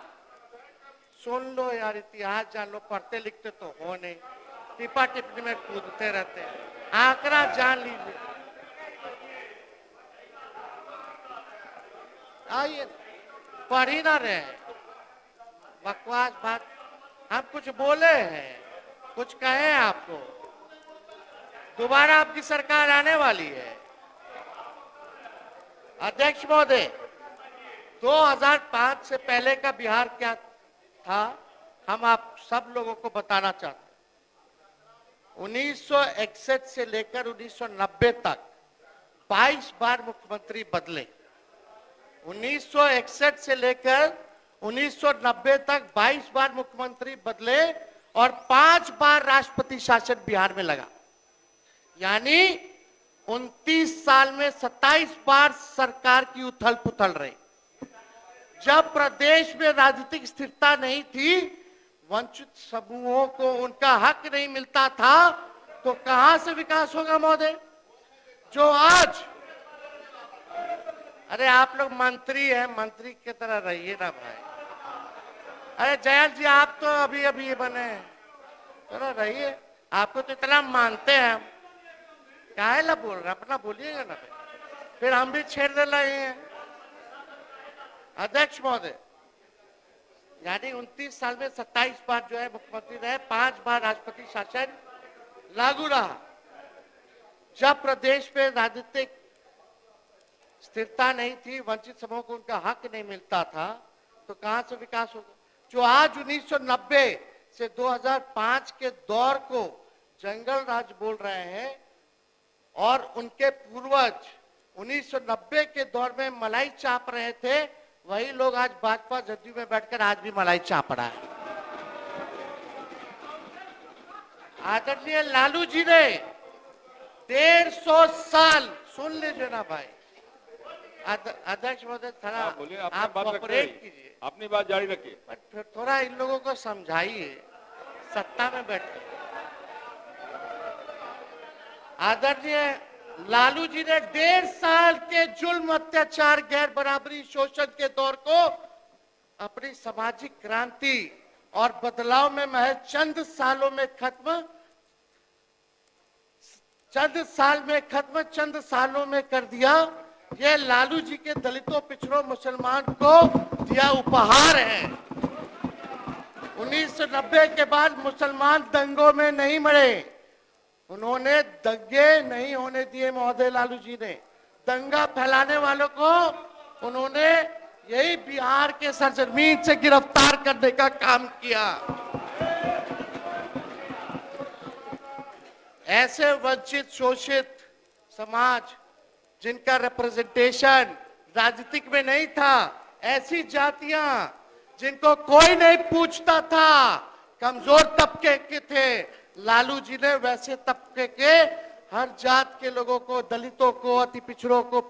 सुन लो यार, इतिहास जान लो, पढ़ते लिखते तो हो नहीं, टिपा टिप्पणी में कूदते रहते हैं, आंकड़ा जान लीजिए। आइए, पढ़ ही ना रहे, बकवास बात। हम कुछ बोले हैं, कुछ कहे आपको, दोबारा आपकी सरकार आने वाली है। अध्यक्ष महोदय 2005 से पहले का बिहार क्या था, हम आप सब लोगों को बताना चाहते हैं। 1961 से लेकर 1990 तक 22 बार मुख्यमंत्री बदले। 1961 से लेकर 1990 तक 22 बार मुख्यमंत्री बदले और 5 बार राष्ट्रपति शासन बिहार में लगा। यानी 29 साल में 27 बार सरकार की उथल पुथल रही। जब प्रदेश में राजनीतिक स्थिरता नहीं थी, वंचित समूहों को उनका हक नहीं मिलता था, तो कहां से विकास होगा महोदय? जो आज, अरे आप लोग मंत्री हैं, मंत्री की तरह रहिए ना भाई। अरे जयंत जी आप तो अभी अभी बने हैं, चलो रहिए, आपको तो इतना मानते हैं हम, काहे ला बोल रहे, अपना बोलिएगा ना भाई, फिर हम भी छेड़ दे रहे हैं। अध्यक्ष महोदय यानी 29 साल में 27 बार जो है मुख्यमंत्री रहे, 5 बार राष्ट्रपति शासन लागू रहा। जब प्रदेश में राजनीतिक स्थिरता नहीं थी, वंचित समूह को उनका हक नहीं मिलता था, तो कहां से विकास होगा? जो आज 1990 से 2005 के दौर को जंगल राज बोल रहे हैं, और उनके पूर्वज 1990 के दौर में मलाई चाप रहे थे, वही लोग आज भाजपा जदयू में बैठकर आज भी मलाई चाप रहा है। आदरणीय लालू जी ने 150 साल, सुन लीजिए ना भाई, अध्यक्ष महोदय थोड़ा आप कोऑपरेट कीजिए, अपनी बात जारी रखिए, फिर थोड़ा इन लोगों को समझाइए, सत्ता में बैठे। आदरणीय लालू जी ने 1.5 साल के जुल्म, अत्याचार, गैर बराबरी, शोषण के दौर को अपनी सामाजिक क्रांति और बदलाव में महज चंद साल में चंद सालों में कर दिया। ये लालू जी के दलितों, पिछड़ों, मुसलमान को दिया उपहार है। 1990 के बाद मुसलमान दंगों में नहीं मरे, उन्होंने दंगे नहीं होने दिए महोदय। लालू जी ने दंगा फैलाने वालों को उन्होंने यही बिहार के सरजमीन से गिरफ्तार करने का काम किया। ऐसे वंचित, शोषित समाज जिनका रिप्रेजेंटेशन राजनीतिक में नहीं था, ऐसी जातियां जिनको कोई नहीं पूछता था, कमजोर तबके के थे, लालू जी ने वैसे तबके के हर जात के लोगों को, दलितों को, अति पिछड़ों को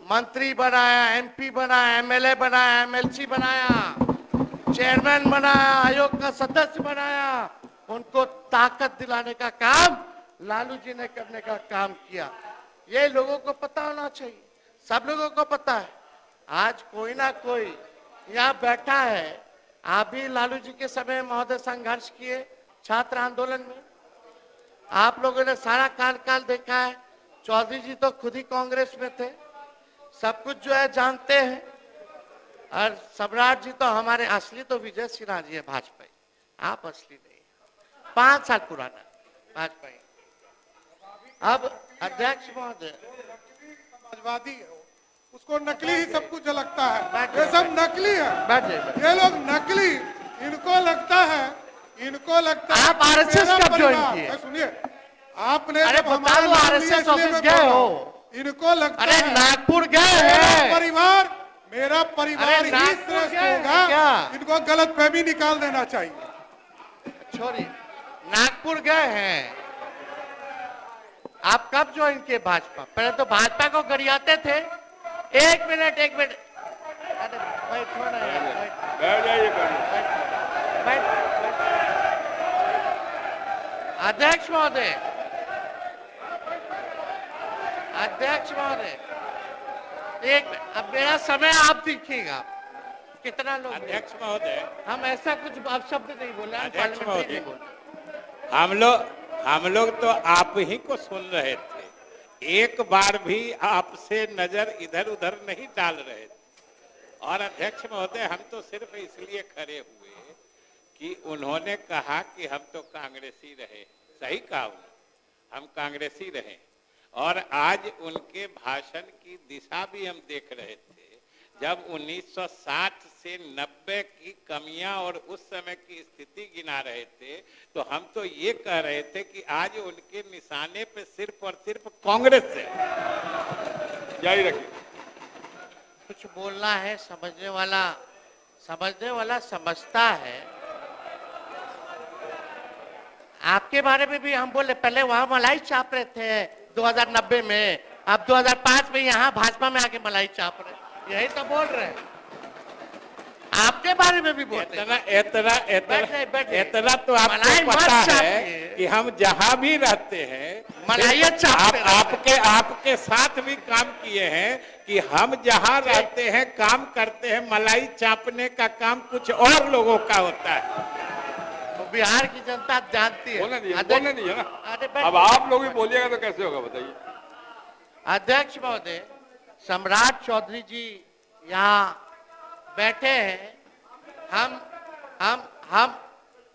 मंत्री बनाया, एमपी बनाया, एमएलए बनाया, एमएलसी बनाया, चेयरमैन बनाया, आयोग का सदस्य बनाया। उनको ताकत दिलाने का काम लालू जी ने करने का काम किया। ये लोगों को पता होना चाहिए, सब लोगों को पता है। आज कोई ना कोई यहाँ बैठा है। आप भी लालू जी के समय महोदय संघर्ष किए छात्र आंदोलन में, आप लोगों ने सारा काल देखा है। चौधरी जी तो खुद ही कांग्रेस में थे, सब कुछ जो है जानते हैं। और सम्राट जी तो हमारे असली तो विजय सिन्हा जी है, भाजपा, आप असली नहीं, 5 साल पुराना भाजपा। अब अध्यक्ष महोदय समाजवादी है, उसको नकली ही सब कुछ लगता है, बैठ ये सब नकली है। बैठ जाइए। ये लोग नकली, इनको लगता है आप आरएसएस कब ज्वाइन किए? सुनिए, आपने अरे जब हमारा बताओ, नाम लिया आरएसएस इसलिए ऑफिस मैं गए बोल रहा हो? हूं। इनको लगता अरे है नागपुर गए मेरा हैं? परिवार अरे ही नागपुर श्रेष्ठ गए हैं होगा। क्या? इनको गलत फहमी निकाल देना चाहिए। छोड़िए, नागपुर गए हैं। आप कब ज्वाइन किए भाजपा? पहले तो भाजपा को गरियाते थे। एक मिनट अरे बैठो ना यार, बैठ जाइए, बैठ। अध्यक्ष महोदय, एक मिनट, अब मेरा समय आप देखिएगा कितना लोग। अध्यक्ष महोदय, हम ऐसा कुछ अपशब्द नहीं बोले, हम अध्यक्ष पार्लियामेंट्री नहीं महोदय, बोले। हम लोग तो आप ही को सुन रहे थे, एक बार भी आपसे नजर इधर उधर नहीं डाल रहे थे। और अध्यक्ष महोदय, हम तो सिर्फ इसलिए खड़े हुए कि उन्होंने कहा कि हम तो कांग्रेसी रहे। सही कहा उन्होंने, हम कांग्रेसी रहे। और आज उनके भाषण की दिशा भी हम देख रहे थे। जब 1960 से 90 की कमियां और उस समय की स्थिति गिना रहे थे, तो हम तो ये कह रहे थे कि आज उनके निशाने पे सिर्फ और सिर्फ कांग्रेस है। जारी रखिए। कुछ बोलना है, समझने वाला समझता है। आपके बारे में भी हम बोले, पहले वहां मलाई चाप रहे थे 2090 में, अब 2005 में यहाँ भाजपा में आके मलाई चाप रहे, यही तो बोल रहे हैं। आपके बारे में भी बोलते हैं। इतना तो आपको पता है कि हम जहां भी रहते हैं आपके साथ भी काम किए हैं कि हम जहां रहते हैं, काम करते हैं, मलाई चापने का काम कुछ और लोगों का होता है। तो बिहार की जनता जानती है। बोलने दीजिए ना। अब आप लोग भी बोलिएगा तो कैसे होगा बताइए। अध्यक्ष महोदय, सम्राट चौधरी जी यहाँ बैठे हैं।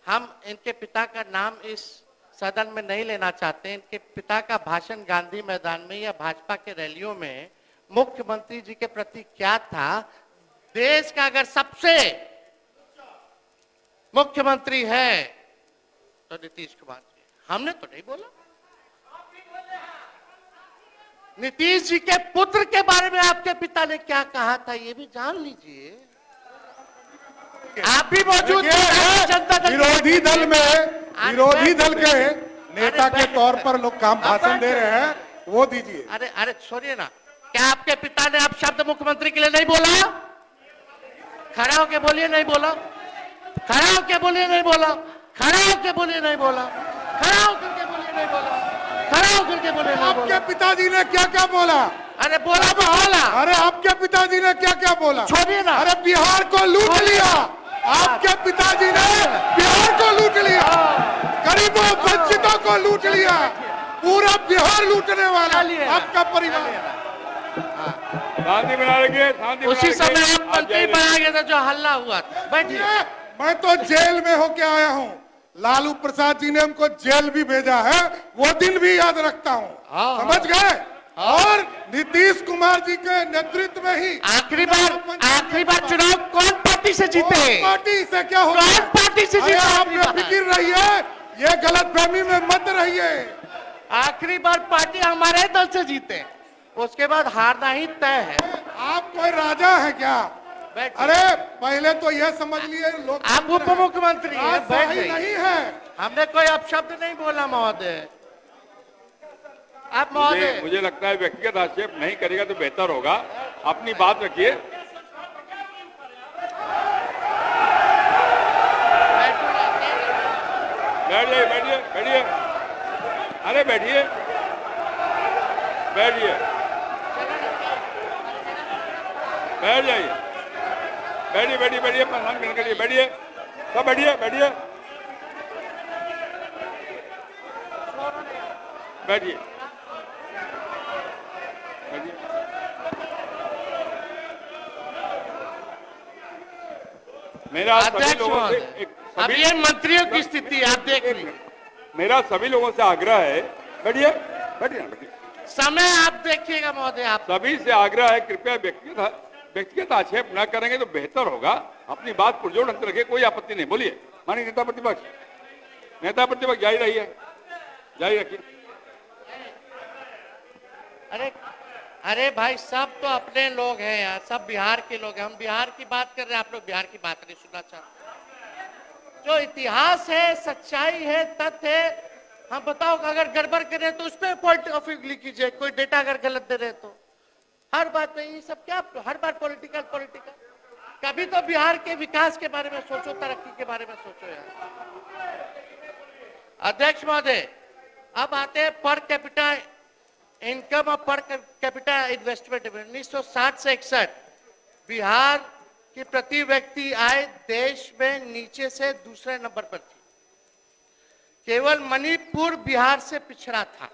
हम इनके पिता का नाम इस सदन में नहीं लेना चाहते। इनके पिता का भाषण गांधी मैदान में या भाजपा के रैलियों में मुख्यमंत्री जी के प्रति क्या था? देश का अगर सबसे मुख्यमंत्री है तो नीतीश कुमार जी। हमने तो नहीं बोला। नीतीश जी के पुत्र के बारे में आपके पिता ने क्या कहा था, ये भी जान लीजिए। आप भी मौजूद थे जनता दल विरोधी दल के नेता के तौर पर लोग काम भाषण दे रहे हैं, वो दीजिए। अरे छोड़िए ना, क्या आपके पिता ने आप शब्द मुख्यमंत्री के लिए नहीं बोला? खड़ा होके बोलिए नहीं बोला, खड़ा होके बोलिए नहीं बोला, खड़ा होके बोलिए नहीं बोला, खड़ा होकर के बोलिए नहीं बोला, खड़ा होकर के बोलिए नहीं बोला। आपके पिताजी ने क्या क्या बोला? अरे बोला। अरे आपके पिताजी ने क्या क्या बोला? छोड़िए ना। अरे बिहार को लूट लिया, आपके पिताजी ने बिहार को लूट लिया, गरीबों वंचितों को लूट लिया, पूरा बिहार लूटने वाला आपका परिवार। शांति बना रखिए, शांति। उसी समय हम मंत्री बना गए थे जो हल्ला हुआ था। बैठिए। मैं तो जेल में होके आया हूँ, लालू प्रसाद जी ने हमको जेल भी भेजा है, वो दिन भी याद रखता हूँ। समझ गए? और नीतीश कुमार जी के नेतृत्व में ही आखिरी बार चुनाव कौन पार्टी से जीते? पार्टी से क्या होगा? कौन पार्टी से जीते? आप बेफिक्र रहिए, ये गलतफहमी में मत रहिए। आखिरी बार पार्टी हमारे दल से जीते, उसके बाद हारना ही तय है। आप कोई राजा है क्या? अरे पहले तो यह समझ लिए लोग आप उप मुख्यमंत्री हैं, बैठ सही जाइए। नहीं है। हमने कोई अपशब्द नहीं बोला महोदय। अब महोदय मुझे लगता है व्यक्तिगत आक्षेप नहीं करेगा तो बेहतर होगा। अपनी बात रखिए। बैठिए बैठिए बैठिए, अरे बैठिए बैठिए, बैठ जाइए, बैठिए बैठिए बैठिए, परेशान करने के लिए बैठिए, सब बैठिए बैठिए बैठिए बैठिए। मेरा सभी अध्यक्ष लोगों से महोदय, एक अब ये मंत्रियों की स्थिति आप देख लीजिए। मेरा सभी लोगों से आग्रह है, बैठिए बैठिए बैठिए, समय आप देखिएगा महोदय। आप सभी से आग्रह है कृपया व्यक्तिगत आक्षेप न करेंगे तो बेहतर होगा। अपनी बात पुरजोर ढंग से रखिए, कोई आपत्ति नहीं। बोलिए माननीय नेता प्रतिपक्ष जारी रहिए, जारी रखिए। अरे अरे भाई सब तो अपने लोग हैं यार, सब बिहार के लोग हैं। हम बिहार की बात कर रहे हैं, आप लोग बिहार की बात नहीं सुनना चाहते। जो इतिहास है, सच्चाई है, तथ्य है, हम बताओ कि अगर गड़बड़ करें तो उस पर पॉइंट ऑफ व्यू लिख कीजिए। कोई डेटा अगर गलत दे रहे तो हर बात में ये सब क्या, हर बार पॉलिटिकल। कभी तो बिहार के विकास के बारे में सोचो, तरक्की के बारे में सोचो यार। अध्यक्ष महोदय, अब आते हैं पर कैपिटा इनकम और पर कैपिटा इन्वेस्टमेंट। 1960 से 61 बिहार की प्रति व्यक्ति आय देश में नीचे से दूसरे नंबर पर थी। केवल मणिपुर बिहार से पिछड़ा था।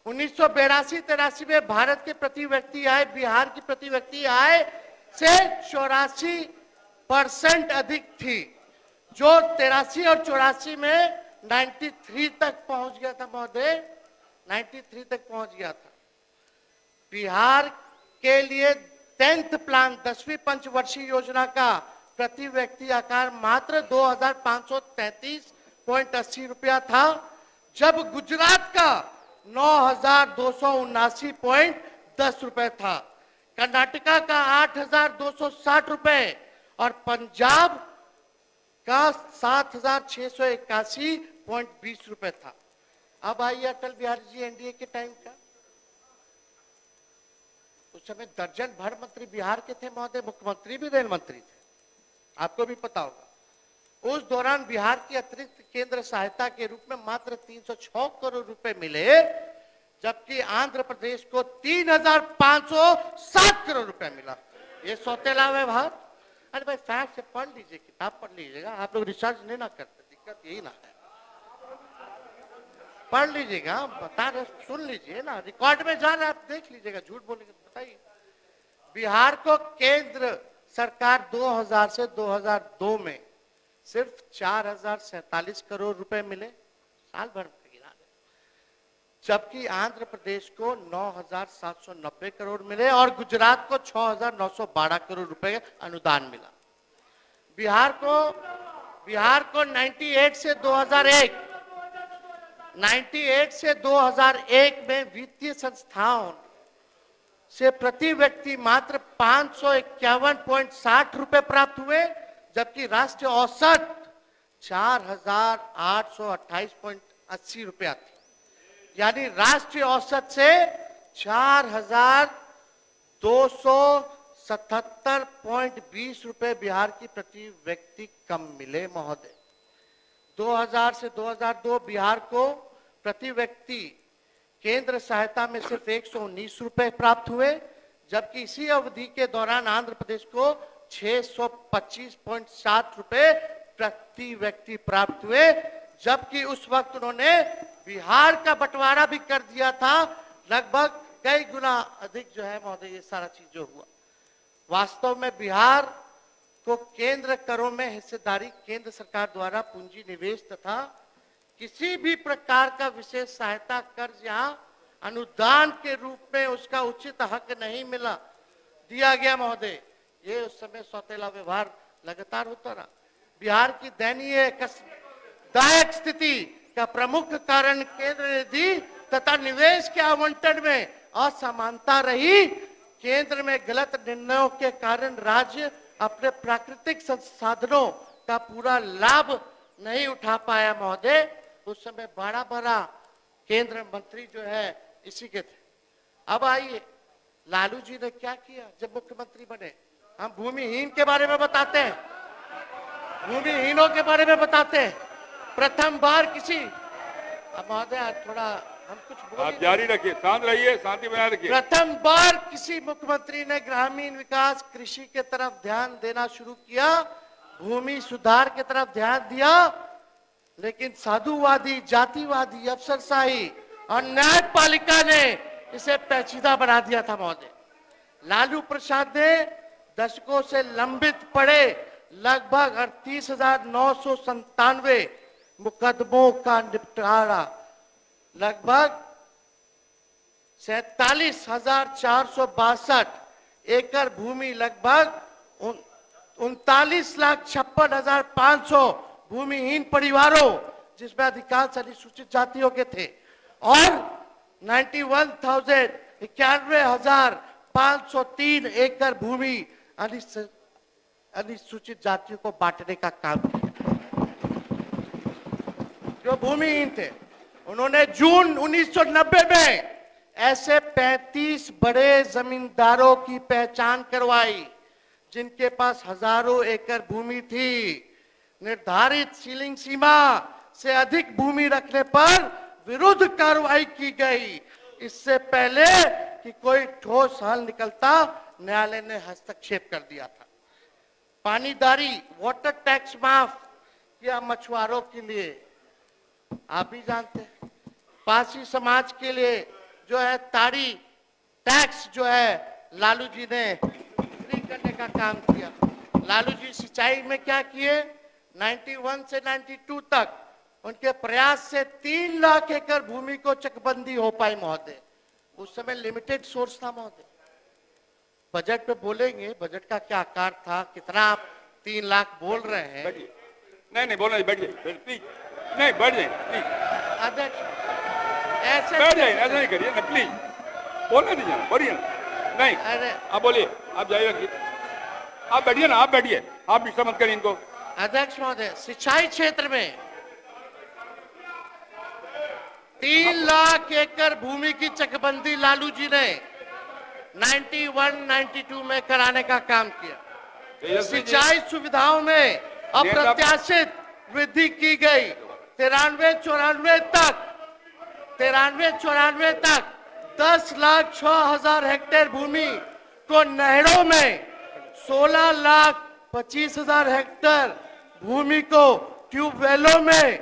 1982-83 में भारत के प्रति व्यक्ति आय बिहार की प्रति व्यक्ति आय से 84% अधिक थी, जो 83 और 84 में 93 तक पहुंच गया था महोदय, 93 तक पहुंच गया था। बिहार के लिए 10th प्लान 10वीं पंचवर्षीय योजना का प्रति व्यक्ति आकार मात्र 2,533.80 रुपया था, जब गुजरात का 9,279.10 रुपए था, कर्नाटका का 8,260 रुपए और पंजाब का 7,681.20 रुपए था। अब आइए अटल बिहारी जी एनडीए के टाइम का। उस समय दर्जन भर मंत्री बिहार के थे महोदय, मुख्यमंत्री भी रेल मंत्री थे, आपको भी पता होगा। उस दौरान बिहार की अतिरिक्त केंद्र सहायता के रूप में मात्र 306 करोड़ रुपए मिले, जबकि आंध्र प्रदेश को 3,507 करोड़ रुपए मिला। ये सौतेला व्यवहार। अरे भाई फैक्ट से पढ़ लीजिए, किताब पढ़ लीजिएगा, आप लोग रिसर्च नहीं ना करते, दिक्कत यही ना है। पढ़ लीजिएगा, बता रहे, सुन लीजिए ना, रिकॉर्ड में जा रहा है, आप देख लीजिएगा, झूठ बोलेंगे तो बताइए। बिहार को केंद्र सरकार 2000 से 2002 में सिर्फ 4,047 करोड़ रुपए मिले, साल भर में गिना, जबकि आंध्र प्रदेश को 9,790 करोड़ मिले और गुजरात को 6,912 करोड़ रुपए अनुदान मिला। बिहार को 98 से 2001 में वित्तीय संस्थाओं से प्रति व्यक्ति मात्र 551.60 रुपए प्राप्त हुए, जबकि राष्ट्रीय औसत 4,828.80 रुपया थी। यानी राष्ट्रीय औसत से 4,277.20 रुपए बिहार की प्रति व्यक्ति कम मिले महोदय। 2000 से 2002 बिहार को प्रति व्यक्ति केंद्र सहायता में सिर्फ 119 रुपए प्राप्त हुए, जबकि इसी अवधि के दौरान आंध्र प्रदेश को 625.7 रुपए प्रति व्यक्ति प्राप्त हुए, जबकि उस वक्त उन्होंने बिहार का बंटवारा भी कर दिया था, लगभग कई गुना अधिक जो है महोदय ये सारा चीज जो हुआ। वास्तव में बिहार को केंद्र करों में हिस्सेदारी केंद्र सरकार द्वारा पूंजी निवेश तथा किसी भी प्रकार का विशेष सहायता कर्ज या अनुदान के रूप में उसका उचित हक नहीं मिला दिया गया महोदय। ये उस समय सौतेला व्यवहार लगातार होता रहा। बिहार की दयनीय दायक स्थिति का प्रमुख कारण केंद्र निधि तथा निवेश के आवंटन में असमानता रही। केंद्र में गलत निर्णयों के कारण राज्य अपने प्राकृतिक संसाधनों का पूरा लाभ नहीं उठा पाया महोदय। उस समय बड़ा केंद्र मंत्री जो है इसी के थे। अब आइए, लालू जी ने क्या किया जब मुख्यमंत्री बने? हम भूमिहीन के बारे में बताते हैं, भूमिहीनों के बारे में बताते हैं। प्रथम बार किसी, अब महोदय थोड़ा हम कुछ आप जारी रखिए, शांत रहिए, शांति बनाए रखिए। प्रथम बार किसी मुख्यमंत्री ने ग्रामीण विकास, कृषि के तरफ ध्यान देना शुरू किया, भूमि सुधार के तरफ ध्यान दिया, लेकिन साधुवादी, जातिवादी, अफसरशाही और न्यायपालिका ने इसे पेचीदा बना दिया था महोदय। लालू प्रसाद ने दशकों से लंबित पड़े लगभग 38,997 मुकदमों का निपटारा, लगभग 47,462 एकड़ भूमि, लगभग 39,56,500 भूमिहीन परिवारों, जिसमें अधिकांश अनुसूचित जातियों के थे, और 91,503 एकड़ भूमि अनुसूचित जातियों को बांटने का काम किया। जो भूमिहीन थे, उन्होंने जून 1990 में ऐसे 35 बड़े जमींदारों की पहचान करवाई जिनके पास हजारों एकड़ भूमि थी। निर्धारित सीलिंग सीमा से अधिक भूमि रखने पर विरुद्ध कार्रवाई की गई। इससे पहले कि कोई ठोस हल निकलता, न्यायालय ने हस्तक्षेप कर दिया था। पानीदारी, वाटर टैक्स माफ किया मछुआरों के लिए, आप भी जानते हैं। पासी समाज के लिए जो है ताड़ी टैक्स जो है लालू जी ने फ्री करने का काम किया। लालू जी सिंचाई में क्या किए? 91 से 92 तक उनके प्रयास से 3 लाख एकड़ भूमि को चकबंदी हो पाई महोदय। उस समय लिमिटेड सोर्स था महोदय। बजट पे बोलेंगे, बजट का क्या आकार था, कितना आप 3 लाख बोल रहे हैं? नहीं बोलना, बैठिए प्लीज, नहीं बैठ जाइए प्लीज। अध्यक्ष ऐसे बैठ जाइए, ऐसा नहीं करिए ना प्लीज, बोलना नहीं जाना, बोलिए ना। नहीं, अरे आप बोलिए, आप जाइए रखिए, आप बैठिए ना, आप बैठिए, आप डिस्टर्ब मत करिए इनको। अध्यक्ष महोदय, सिंचाई क्षेत्र में 3 लाख एकड़ भूमि की चकबंदी लालू जी ने 91-92 में कराने का काम किया। सिंचाई सुविधाओं में अप्रत्याशित वृद्धि की गई। 93-94 तक 10,06,000 हेक्टेयर भूमि को नहरों में, 16,25,000 हेक्टेयर भूमि को ट्यूबवेलों में,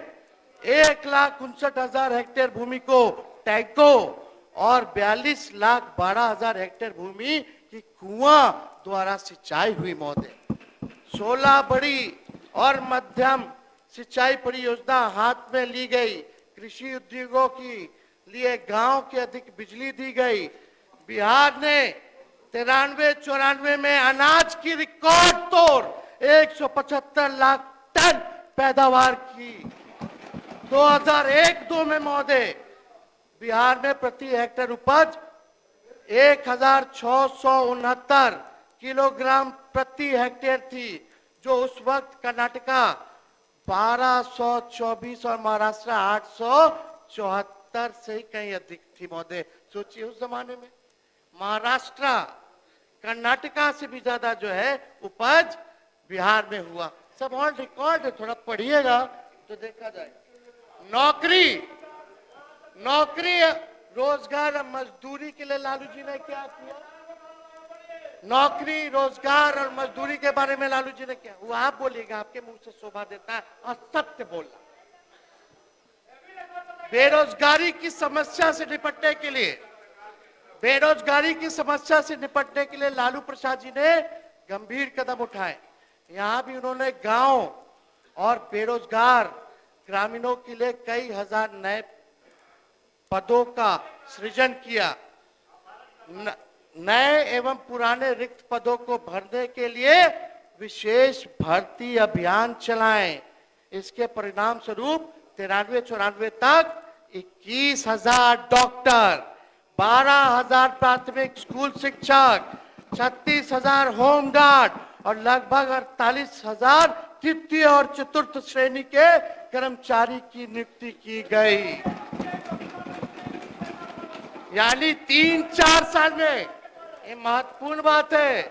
1,59,000 हेक्टेयर भूमि को टैंकों और 42,12,000 हेक्टेयर भूमि की कुआं द्वारा सिंचाई हुई महोदय। 16 बड़ी और मध्यम सिंचाई परियोजना हाथ में ली गई। कृषि उद्योगों के लिए गांव के अधिक बिजली दी गई। बिहार ने 93-94 में अनाज की रिकॉर्ड तोड़ 175 लाख टन पैदावार की। 2001-2 में महोदय बिहार में प्रति हेक्टेयर उपज 1,669 किलोग्राम प्रति हेक्टेयर थी, जो उस वक्त कर्नाटका 1224 और महाराष्ट्र 874 से ही कहीं अधिक थी महोदय। सोचिए उस जमाने में महाराष्ट्र कर्नाटका से भी ज्यादा जो है उपज बिहार में हुआ। सब ऑन रिकॉर्ड है, थोड़ा पढ़िएगा तो देखा जाए। नौकरी रोजगार और मजदूरी के लिए लालू जी ने क्या किया? नौकरी, रोजगार और मजदूरी के बारे में लालू जी ने क्या, वो आप बोलिएगा, आपके मुंह से शोभा देता है और सत्य बोलना। बेरोजगारी की समस्या से निपटने के लिए लालू प्रसाद जी ने गंभीर कदम उठाए। यहाँ भी उन्होंने गांव और बेरोजगार ग्रामीणों के लिए कई हजार नए पदों का सृजन किया। नए एवं पुराने रिक्त पदों को भरने के लिए विशेष भर्ती अभियान चलाएं। इसके परिणाम स्वरूप 93-94 तक 21,000 डॉक्टर, 12,000 प्राथमिक स्कूल शिक्षक, 36,000 होमगार्ड और लगभग 48,000 तृतीय और चतुर्थ श्रेणी के कर्मचारी की नियुक्ति की गई। यानी 3-4 साल में, ये महत्वपूर्ण बात है,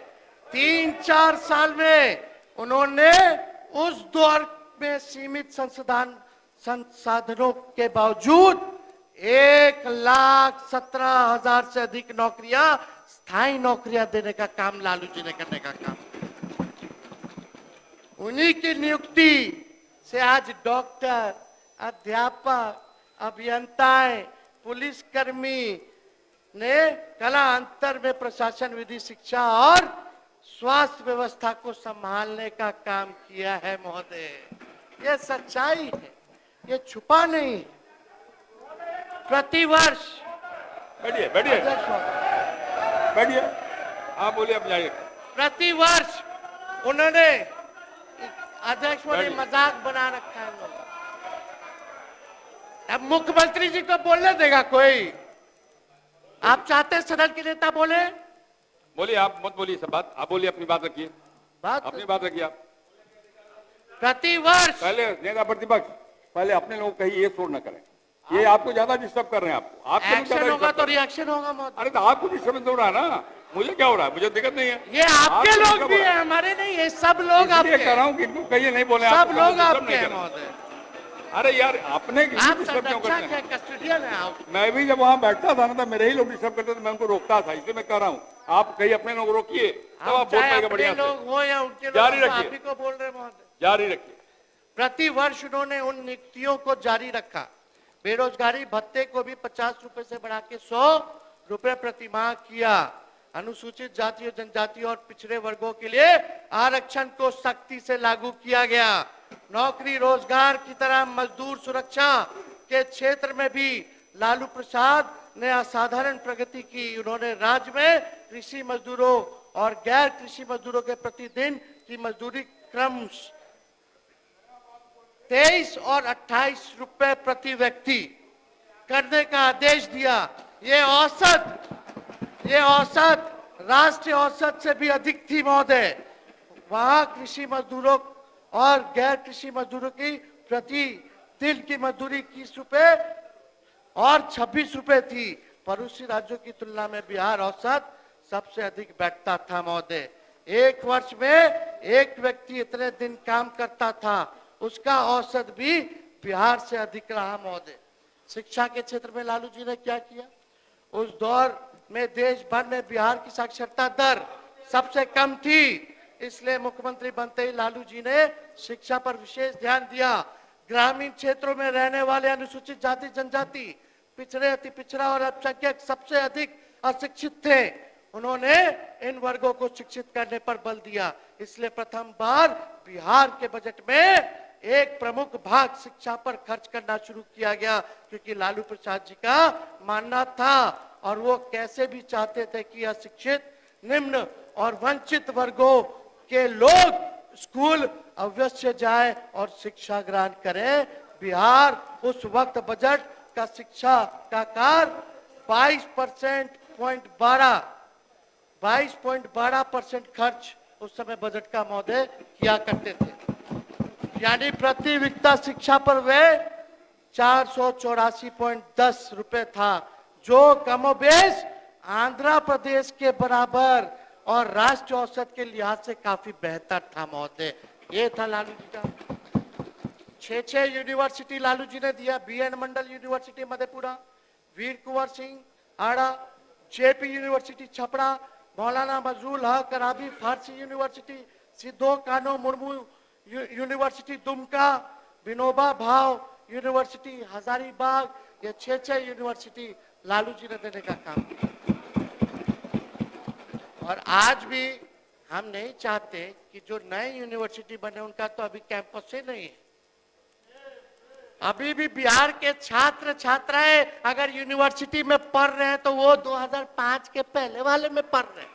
3-4 साल में उन्होंने उस दौर में सीमित संसाधनों के बावजूद 1,17,000 से अधिक नौकरियां, स्थायी नौकरियां देने का काम लालू जी ने करने का काम। उन्हीं की नियुक्ति से आज डॉक्टर, अध्यापक, अभियंताएं, पुलिसकर्मी ने कला अंतर में प्रशासन, विधि, शिक्षा और स्वास्थ्य व्यवस्था को संभालने का काम किया है महोदय। ये सच्चाई है, ये छुपा नहीं है। प्रतिवर्ष बैठिए बैठिए बैठिए, हाँ बोलिए, अब जाइए। प्रतिवर्ष उन्होंने, अध्यक्ष ने मजाक बना रखा है लोग। अब मुख्यमंत्री जी को बोलने देगा कोई? आप चाहते हैं सदन के नेता बोले? बोलिए, आप मत बोलिए सब बात, आप बोलिए, अपनी बात रखिए, बात अपनी बात रखिए आप। प्रतिवर्ष पहले नेता प्रतिपक्ष, पहले अपने लोग कहीं ये शोर न करें, ये आपको ज्यादा डिस्टर्ब कर रहे हैं। आपको आपको एक्शन होगा तो रिएक्शन होगा महोदय। अरे तो आपको डिस्टर्बेंस हो रहा है ना, मुझे क्या हो रहा है? मुझे दिक्कत नहीं है। ये आपके लोग भी हैं, हमारे नहीं, ये सब लोग आपके कह रहा हूँ कि कहिए नहीं बोले, सब लोग आपके हैं महोदय। अरे यार, अपने आप डिस्टर्ब क्यों करते हैं? कस्टोडियन है आप। मैं भी जब वहां बैठता था ना, तो मेरे ही लोग डिस्टर्ब करते थे, मैं उनको रोकता था। इसलिए मैं कह रहा हूँ, आप कहीं अपने लोग रोकिए, तब आप बोल पाएंगे बढ़िया से। लोग हो या उनके जारी लोग, रखिए। आप ही को बोल रहे महोदय। जारी रखिए। प्रतिवर्ष उन्होंने उन नियुक्तियों को जारी रखा। बेरोजगारी भत्ते को भी 50 रुपए से बढ़ा के 100 रुपए प्रतिमाह किया। अनुसूचित जाति और जनजाति और पिछड़े वर्गों के लिए आरक्षण को सख्ती से लागू किया गया। नौकरी रोजगार की तरह मजदूर सुरक्षा के क्षेत्र में भी लालू प्रसाद ने असाधारण प्रगति की। उन्होंने राज्य में कृषि मजदूरों और गैर कृषि मजदूरों के प्रतिदिन की मजदूरी क्रम 23 और 28 रुपए प्रति व्यक्ति करने का आदेश दिया। ये औसत राष्ट्रीय औसत से भी अधिक थी महोदय। वहां कृषि मजदूरों और गैर कृषि मजदूरों की प्रति दिन की मजदूरी 21 रुपए और 26 रुपए थी। पड़ोसी राज्यों की तुलना में बिहार औसत सबसे अधिक बैठता था महोदय। एक वर्ष में एक व्यक्ति इतने दिन काम करता था, उसका औसत भी बिहार से अधिक रहा महोदय। शिक्षा के क्षेत्र में लालू जी ने क्या किया? उस दौर में देश भर में बिहार की साक्षरता दर सबसे कम थी। इसलिए मुख्यमंत्री बनते ही लालू जी ने शिक्षा पर विशेष ध्यान दिया। ग्रामीण क्षेत्रों में रहने वाले अनुसूचित जाति जनजाति, पिछड़े, अति पिछड़ा और अल्पसंख्यक सबसे अधिक अशिक्षित थे। उन्होंने इन वर्गों को शिक्षित करने पर बल दिया। इसलिए प्रथम बार बिहार के बजट में एक प्रमुख भाग शिक्षा पर खर्च करना शुरू किया गया, क्योंकि लालू प्रसाद जी का मानना था और वो कैसे भी चाहते थे कि अशिक्षित, निम्न और वंचित वर्गों के लोग स्कूल अवश्य जाए और शिक्षा ग्रहण करें। बिहार उस वक्त बजट का शिक्षा का कार 22.12% खर्च उस समय बजट का महोदय किया करते थे। यानी प्रति वित्ता शिक्षा पर वे 484.10 रुपए था, जो कमोबेश आंध्र प्रदेश के बराबर और राष्ट्रीय औसत के लिहाज से काफी बेहतर था महोदय। ये था लालू जी का। 6 यूनिवर्सिटी लालू जी ने दिया। BN मंडल यूनिवर्सिटी मधेपुरा, वीर कुंवर सिंह आड़ा, JP यूनिवर्सिटी छपरा, मौलाना मजरूल हक अराबी फारसी यूनिवर्सिटी, सिद्धो कानो मुर्मू यूनिवर्सिटी दुमका, विनोबा भाव यूनिवर्सिटी हजारीबाग। ये 6 यूनिवर्सिटी लालू जी ने देने का काम किया। और आज भी हम नहीं चाहते कि जो नए यूनिवर्सिटी बने उनका तो अभी कैंपस ही नहीं है। अभी भी बिहार के छात्र छात्राएं अगर यूनिवर्सिटी में पढ़ रहे हैं तो वो 2005 के पहले वाले में पढ़ रहे हैं।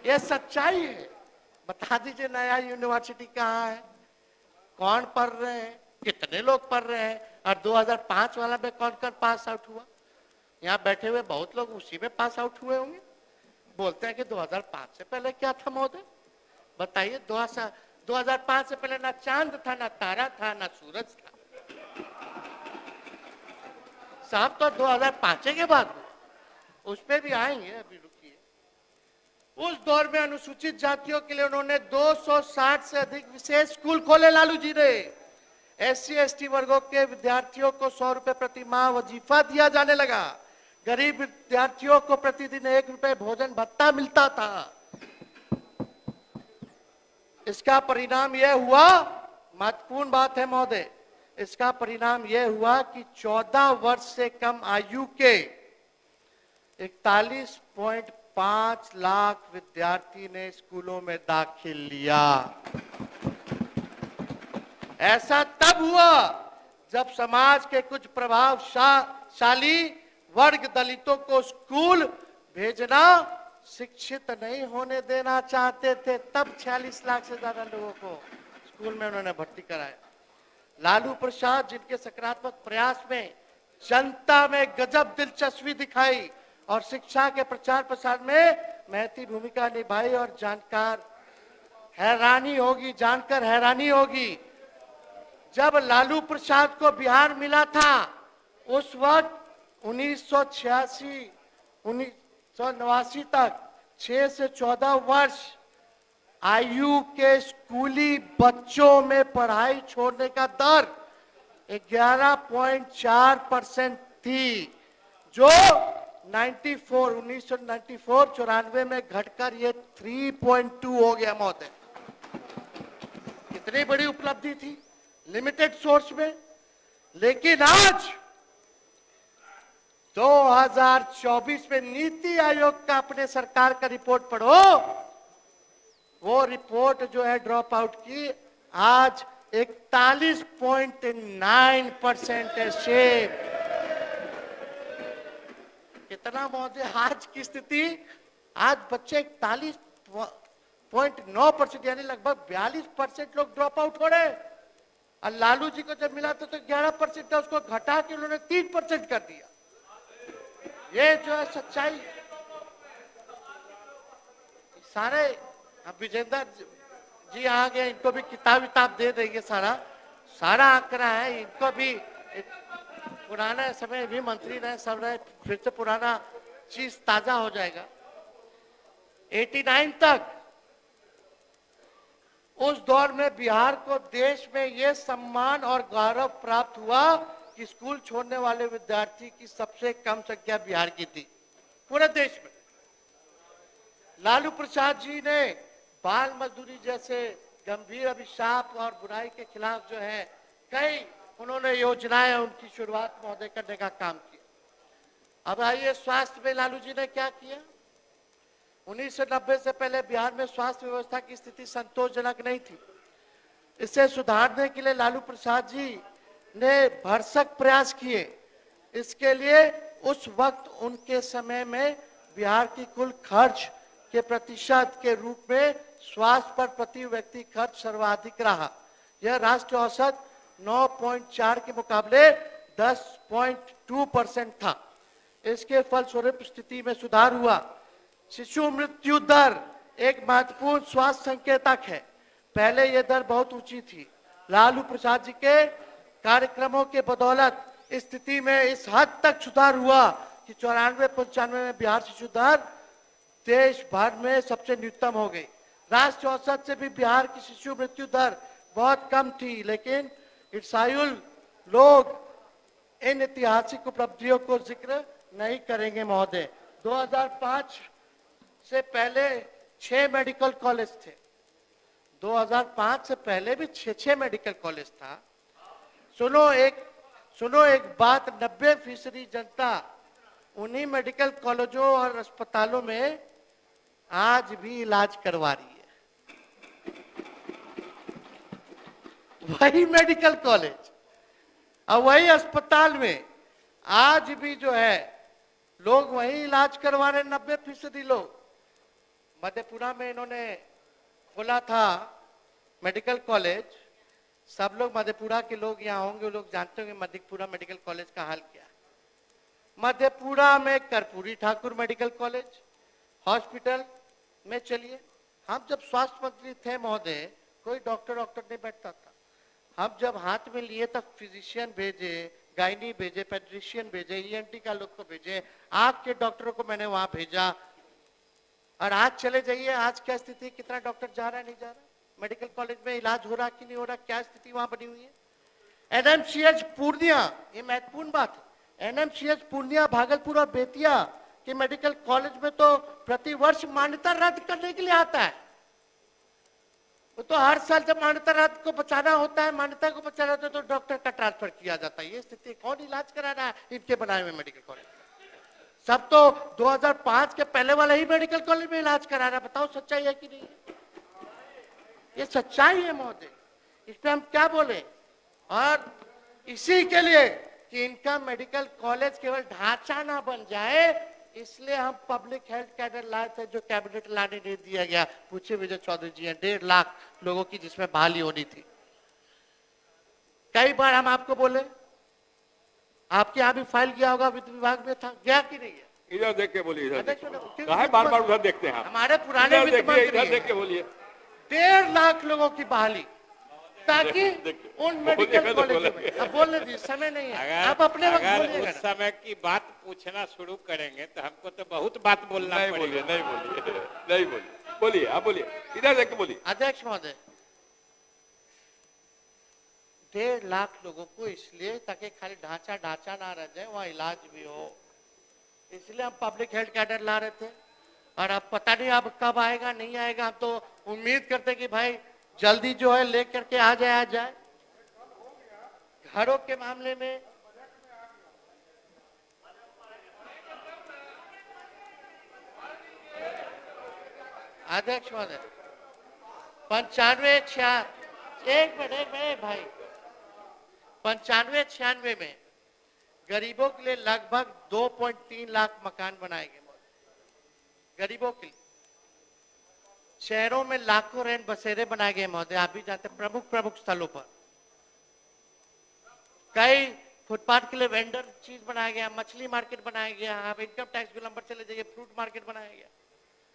ये सच्चाई है। बता दीजिए नया यूनिवर्सिटी कहाँ है, कौन पढ़ रहे हैं, कितने लोग पढ़ रहे हैं, और 2005 वाला में कौन कौन पास आउट हुआ? यहाँ बैठे हुए बहुत लोग उसी में पास आउट हुए होंगे। बोलते हैं कि 2005 से पहले क्या था महोदय? बताइए। 2005 से पहले ना चांद था, ना तारा था, ना सूरज था। साहब तो 2005 के बाद हुआ। उस पे भी आएंगे, अभी रुकिए। उस दौर में अनुसूचित जातियों के लिए उन्होंने 260 से अधिक विशेष स्कूल खोले लालू जी ने। SC ST वर्गों के विद्यार्थियों को 100 रुपए प्रति माह वजीफा दिया जाने लगा। गरीब विद्यार्थियों को प्रतिदिन 1 रुपए भोजन भत्ता मिलता था। इसका परिणाम यह हुआ, महत्वपूर्ण बात है महोदय, इसका परिणाम यह हुआ कि 14 वर्ष से कम आयु के 41.5 लाख विद्यार्थी ने स्कूलों में दाखिल लिया। ऐसा तब हुआ जब समाज के कुछ प्रभावशाली वर्ग दलितों को स्कूल भेजना शिक्षित नहीं होने देना चाहते थे। तब 46 लाख से ज्यादा लोगों को स्कूल में उन्होंने भर्ती कराया। लालू प्रसाद, जिनके सकारात्मक प्रयास में जनता में गजब दिलचस्पी दिखाई और शिक्षा के प्रचार प्रसार में महती भूमिका निभाई, और जानकर हैरानी होगी जब लालू प्रसाद को बिहार मिला था, उस वक्त 1989 तक 6 से 14 वर्ष आयु के स्कूली बच्चों में पढ़ाई छोड़ने का दर 11.4% थी, जो 1994 में घटकर ये 3.2 हो गया महोदय। कितनी बड़ी उपलब्धि थी लिमिटेड सोर्स में। लेकिन आज 2024 में नीति आयोग का अपने सरकार का रिपोर्ट पढ़ो, वो रिपोर्ट जो है ड्रॉप आउट की आज 41.9% है। शेप कितना महोदय आज की स्थिति, आज बच्चे 41.9% यानी लगभग 42% लोग ड्रॉप आउट हो रहे। और लालू जी को जब मिला तो 11% था, उसको घटा के उन्होंने 3% कर दिया। ये जो है सच्चाई सारे। अब विजेंद्र जी आ गए, इनको भी किताब दे देंगे। सारा आंकड़ा है, इनको भी पुराना समय भी मंत्री रहे, सब रहे, फिर से पुराना चीज ताजा हो जाएगा। 89 तक उस दौर में बिहार को देश में यह सम्मान और गौरव प्राप्त हुआ कि स्कूल छोड़ने वाले विद्यार्थी की सबसे कम संख्या बिहार की थी पूरे देश में। लालू प्रसाद जी ने बाल मजदूरी जैसे गंभीर अभिशाप और बुराई के खिलाफ जो है कई उन्होंने योजनाएं उनकी शुरुआत महोदय करने का काम किया। अब आइए स्वास्थ्य में लालू जी ने क्या किया। 1990 से पहले बिहार में स्वास्थ्य व्यवस्था की स्थिति संतोषजनक नहीं थी। इसे सुधारने के लिए लालू प्रसाद जी ने भरसक प्रयास किए। इसके लिए उस वक्त उनके समय में बिहार की कुल खर्च के प्रतिशत के रूप में स्वास्थ्य पर प्रति व्यक्ति खर्च सर्वाधिक रहा। यह राष्ट्रीय औसत 9.4 के मुकाबले 10.2% था। इसके फलस्वरूप स्थिति में सुधार हुआ। शिशु मृत्यु दर एक महत्वपूर्ण स्वास्थ्य संकेतक है। पहले यह दर बहुत ऊंची थी। लालू प्रसाद जी के कार्यक्रमों के बदौलत स्थिति में इस हद तक सुधार हुआ कि 94-95 में बिहार शिशु दर देश भर में सबसे न्यूनतम हो गई। राष्ट्रीय औसत से भी बिहार की शिशु मृत्यु दर बहुत कम थी, लेकिन ईर्ष्यालु लोग इन ऐतिहासिक उपलब्धियों को जिक्र नहीं करेंगे महोदय। 2005 से पहले 6 मेडिकल कॉलेज थे। 2005 से पहले भी 6 मेडिकल कॉलेज था। सुनो एक बात, 90% जनता उन्हीं मेडिकल कॉलेजों और अस्पतालों में आज भी इलाज करवा रही है। वही मेडिकल कॉलेज और वही अस्पताल में आज भी जो है लोग वही इलाज करवा रहे। 90% लोग। मधेपुरा में इन्होंने खोला था मेडिकल कॉलेज। सब लोग मधेपुरा के लोग यहाँ होंगे, वो लोग जानते होंगे मधेपुरा मेडिकल कॉलेज का हाल क्या है। मधेपुरा में Karpoori Thakur medical college hospital में चलिए, हम जब स्वास्थ्य मंत्री थे महोदय, कोई डॉक्टर नहीं बैठता था। हम जब हाथ में लिए तब फिजिशियन भेजे गायनी भेजे, पेडिट्रिशियन भेजे, ईएनटी का लोग को भेजे, आंख के डॉक्टरों को मैंने वहां भेजा। और आज चले जाइए, आज क्या स्थिति, कितना डॉक्टर जा रहा है नहीं जा रहा, मेडिकल कॉलेज में इलाज हो रहा कि नहीं हो रहा, क्या स्थिति वहां बनी हुई है। एनएमसीएच पूर्णिया, ये महत्वपूर्ण बात है, एनएमसीएच पूर्णिया, भागलपुर और बेतिया के मेडिकल कॉलेज में तो प्रतिवर्ष मान्यता रद्द करने के लिए आता है। वो तो हर साल जब मान्यता रद्द को बचाना होता है, मान्यता को बचाना होता है, तो डॉक्टर का ट्रांसफर किया जाता है। ये स्थिति, कौन इलाज करा रहा है इनके बनाए हुए मेडिकल कॉलेज? सब तो 2005 के पहले वाला ही मेडिकल कॉलेज में इलाज करा रहा है। बताओ सच्चाई है कि नहीं? ये सच्चाई है महोदय, इसमें हम क्या बोले। और इसी के लिए कि इनका मेडिकल कॉलेज केवल ढांचा ना बन जाए, इसलिए हम पब्लिक हेल्थ कैडर लाए थे, जो कैबिनेट लाने नहीं दिया गया। पूछे विजय चौधरी जी हैं, 1.5 लाख लोगों की जिसमें बहाली होनी थी। कई बार हम आपको बोले, आपके यहाँ भी फाइल गया होगा, वित्त विभाग में था, गया कि नहीं गया? इधर देख के बोलिए, इधर देखिए, कहा है बार बार उधर देखते हैं आप। हमारे पुराने इधर वित्त देखिए, मंत्री इधर देख के बोलिए। 1.5 लाख लोगों की बहाली, ताकि उन मेडिकल तो कॉलेजों में, अब बोलने दीजिए, समय नहीं है, आप अपने वक्त अगर बोलिएगा उस ना। समय की बात पूछना शुरू करेंगे तो हमको तो बहुत बात बोलना नहीं पड़ेगा। बोलिए, नहीं बोलिए, नहीं बोलिए, बोलिए, आप बोलिए, इधर देख के बोलिए। अध्यक्ष महोदय, 1.5 लाख लोगों को इसलिए ताकि खाली ढांचा ना रह जाए, वहाँ इलाज भी हो, इसलिए हम पब्लिक हेल्थ कैडर ला रहे थे। और अब पता नहीं अब कब आएगा, नहीं आएगा। हम तो उम्मीद करते कि भाई जल्दी जो है लेकर के आ जाए। घरों के मामले में अध्यक्ष महोदय, 95-96, एक मिनट भाई, 95-96 में गरीबों के लिए लगभग 2.3 लाख मकान बनाए गए। गरीबों के लिए शहरों में लाखों रैन बसेरे बनाए गए महोदय, आप भी जानते हैं, प्रमुख स्थलों पर। कई फुटपाथ के लिए वेंडर चीज बनाया गया, मछली मार्केट बनाया गया, आप इनकम टैक्स बिल नंबर चले जाइए, फ्रूट मार्केट बनाया गया।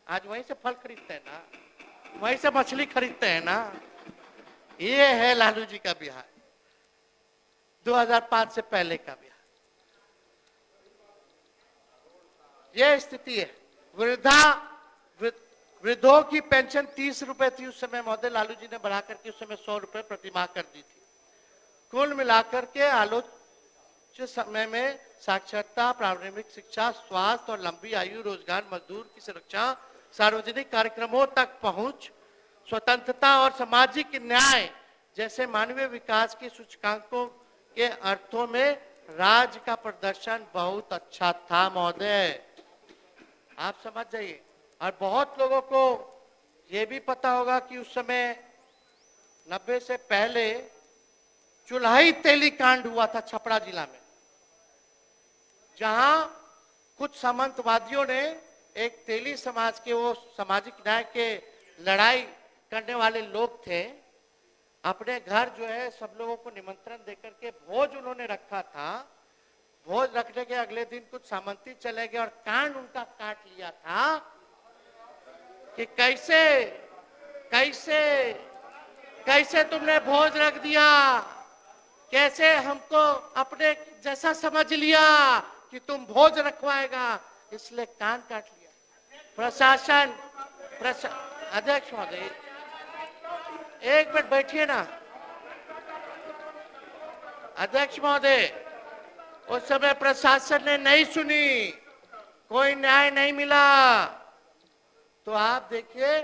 आज वहीं से फल खरीदते हैं ना, वहीं से मछली खरीदते हैं ना। ये है लालू जी का बिहार, 2005 से पहले का बिहार। यह स्थिति है। वृद्धों की पेंशन 30 रुपए थी उस समय महोदय, लालू जी ने बढ़ा करके उस समय 100 रुपए प्रतिमाह कर दी थी। कुल मिलाकर के आलोचित समय में साक्षरता, प्रारंभिक शिक्षा, स्वास्थ्य और लंबी आयु, रोजगार, मजदूर की सुरक्षा, सार्वजनिक कार्यक्रमों तक पहुंच, स्वतंत्रता और सामाजिक न्याय जैसे मानवीय विकास के सूचकांकों के अर्थों में राज्य का प्रदर्शन बहुत अच्छा था महोदय, आप समझ जाइए। और बहुत लोगों को यह भी पता होगा कि उस समय 90 से पहले चुल्हाई तेली कांड हुआ था छपरा जिला में, जहां कुछ सामंतवादियों ने एक तेली समाज के, वो सामाजिक न्याय के लड़ाई करने वाले लोग थे, अपने घर जो है सब लोगों को निमंत्रण देकर के भोज उन्होंने रखा था। भोज रखने के अगले दिन कुछ सामंती चले गए और कांड उनका काट लिया था कि कैसे कैसे कैसे तुमने भोज रख दिया, कैसे हमको अपने जैसा समझ लिया कि तुम भोज रखवाएगा, इसलिए कान काट लिया। अध्यक्ष महोदय, एक मिनट बैठिए ना। अध्यक्ष महोदय, उस समय प्रशासन ने नहीं सुनी, कोई न्याय नहीं मिला। तो आप देखिए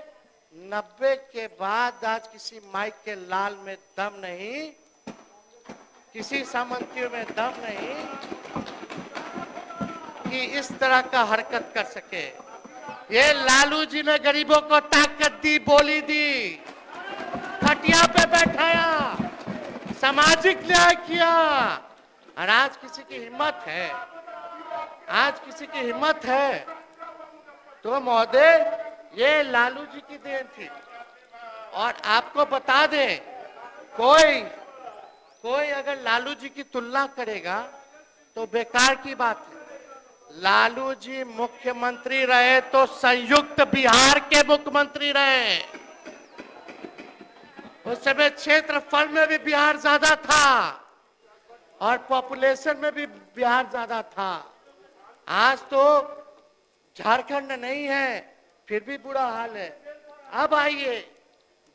90 के बाद आज किसी माइक के लाल में दम नहीं, किसी सामंतियों में दम नहीं कि इस तरह का हरकत कर सके। ये लालू जी ने गरीबों को ताकत दी, बोली दी, खटिया पे बैठाया, सामाजिक न्याय किया। और आज किसी की हिम्मत है, आज किसी की हिम्मत है तो महोदय ये लालू जी की देन थी। और आपको बता दें, कोई अगर लालू जी की तुलना करेगा तो बेकार की बात है। लालू जी मुख्यमंत्री रहे तो संयुक्त बिहार के मुख्यमंत्री रहे, उस समय क्षेत्रफल में भी बिहार ज्यादा था और पॉपुलेशन में भी बिहार ज्यादा था। आज तो झारखंड नहीं है, फिर भी बुरा हाल है। अब आइए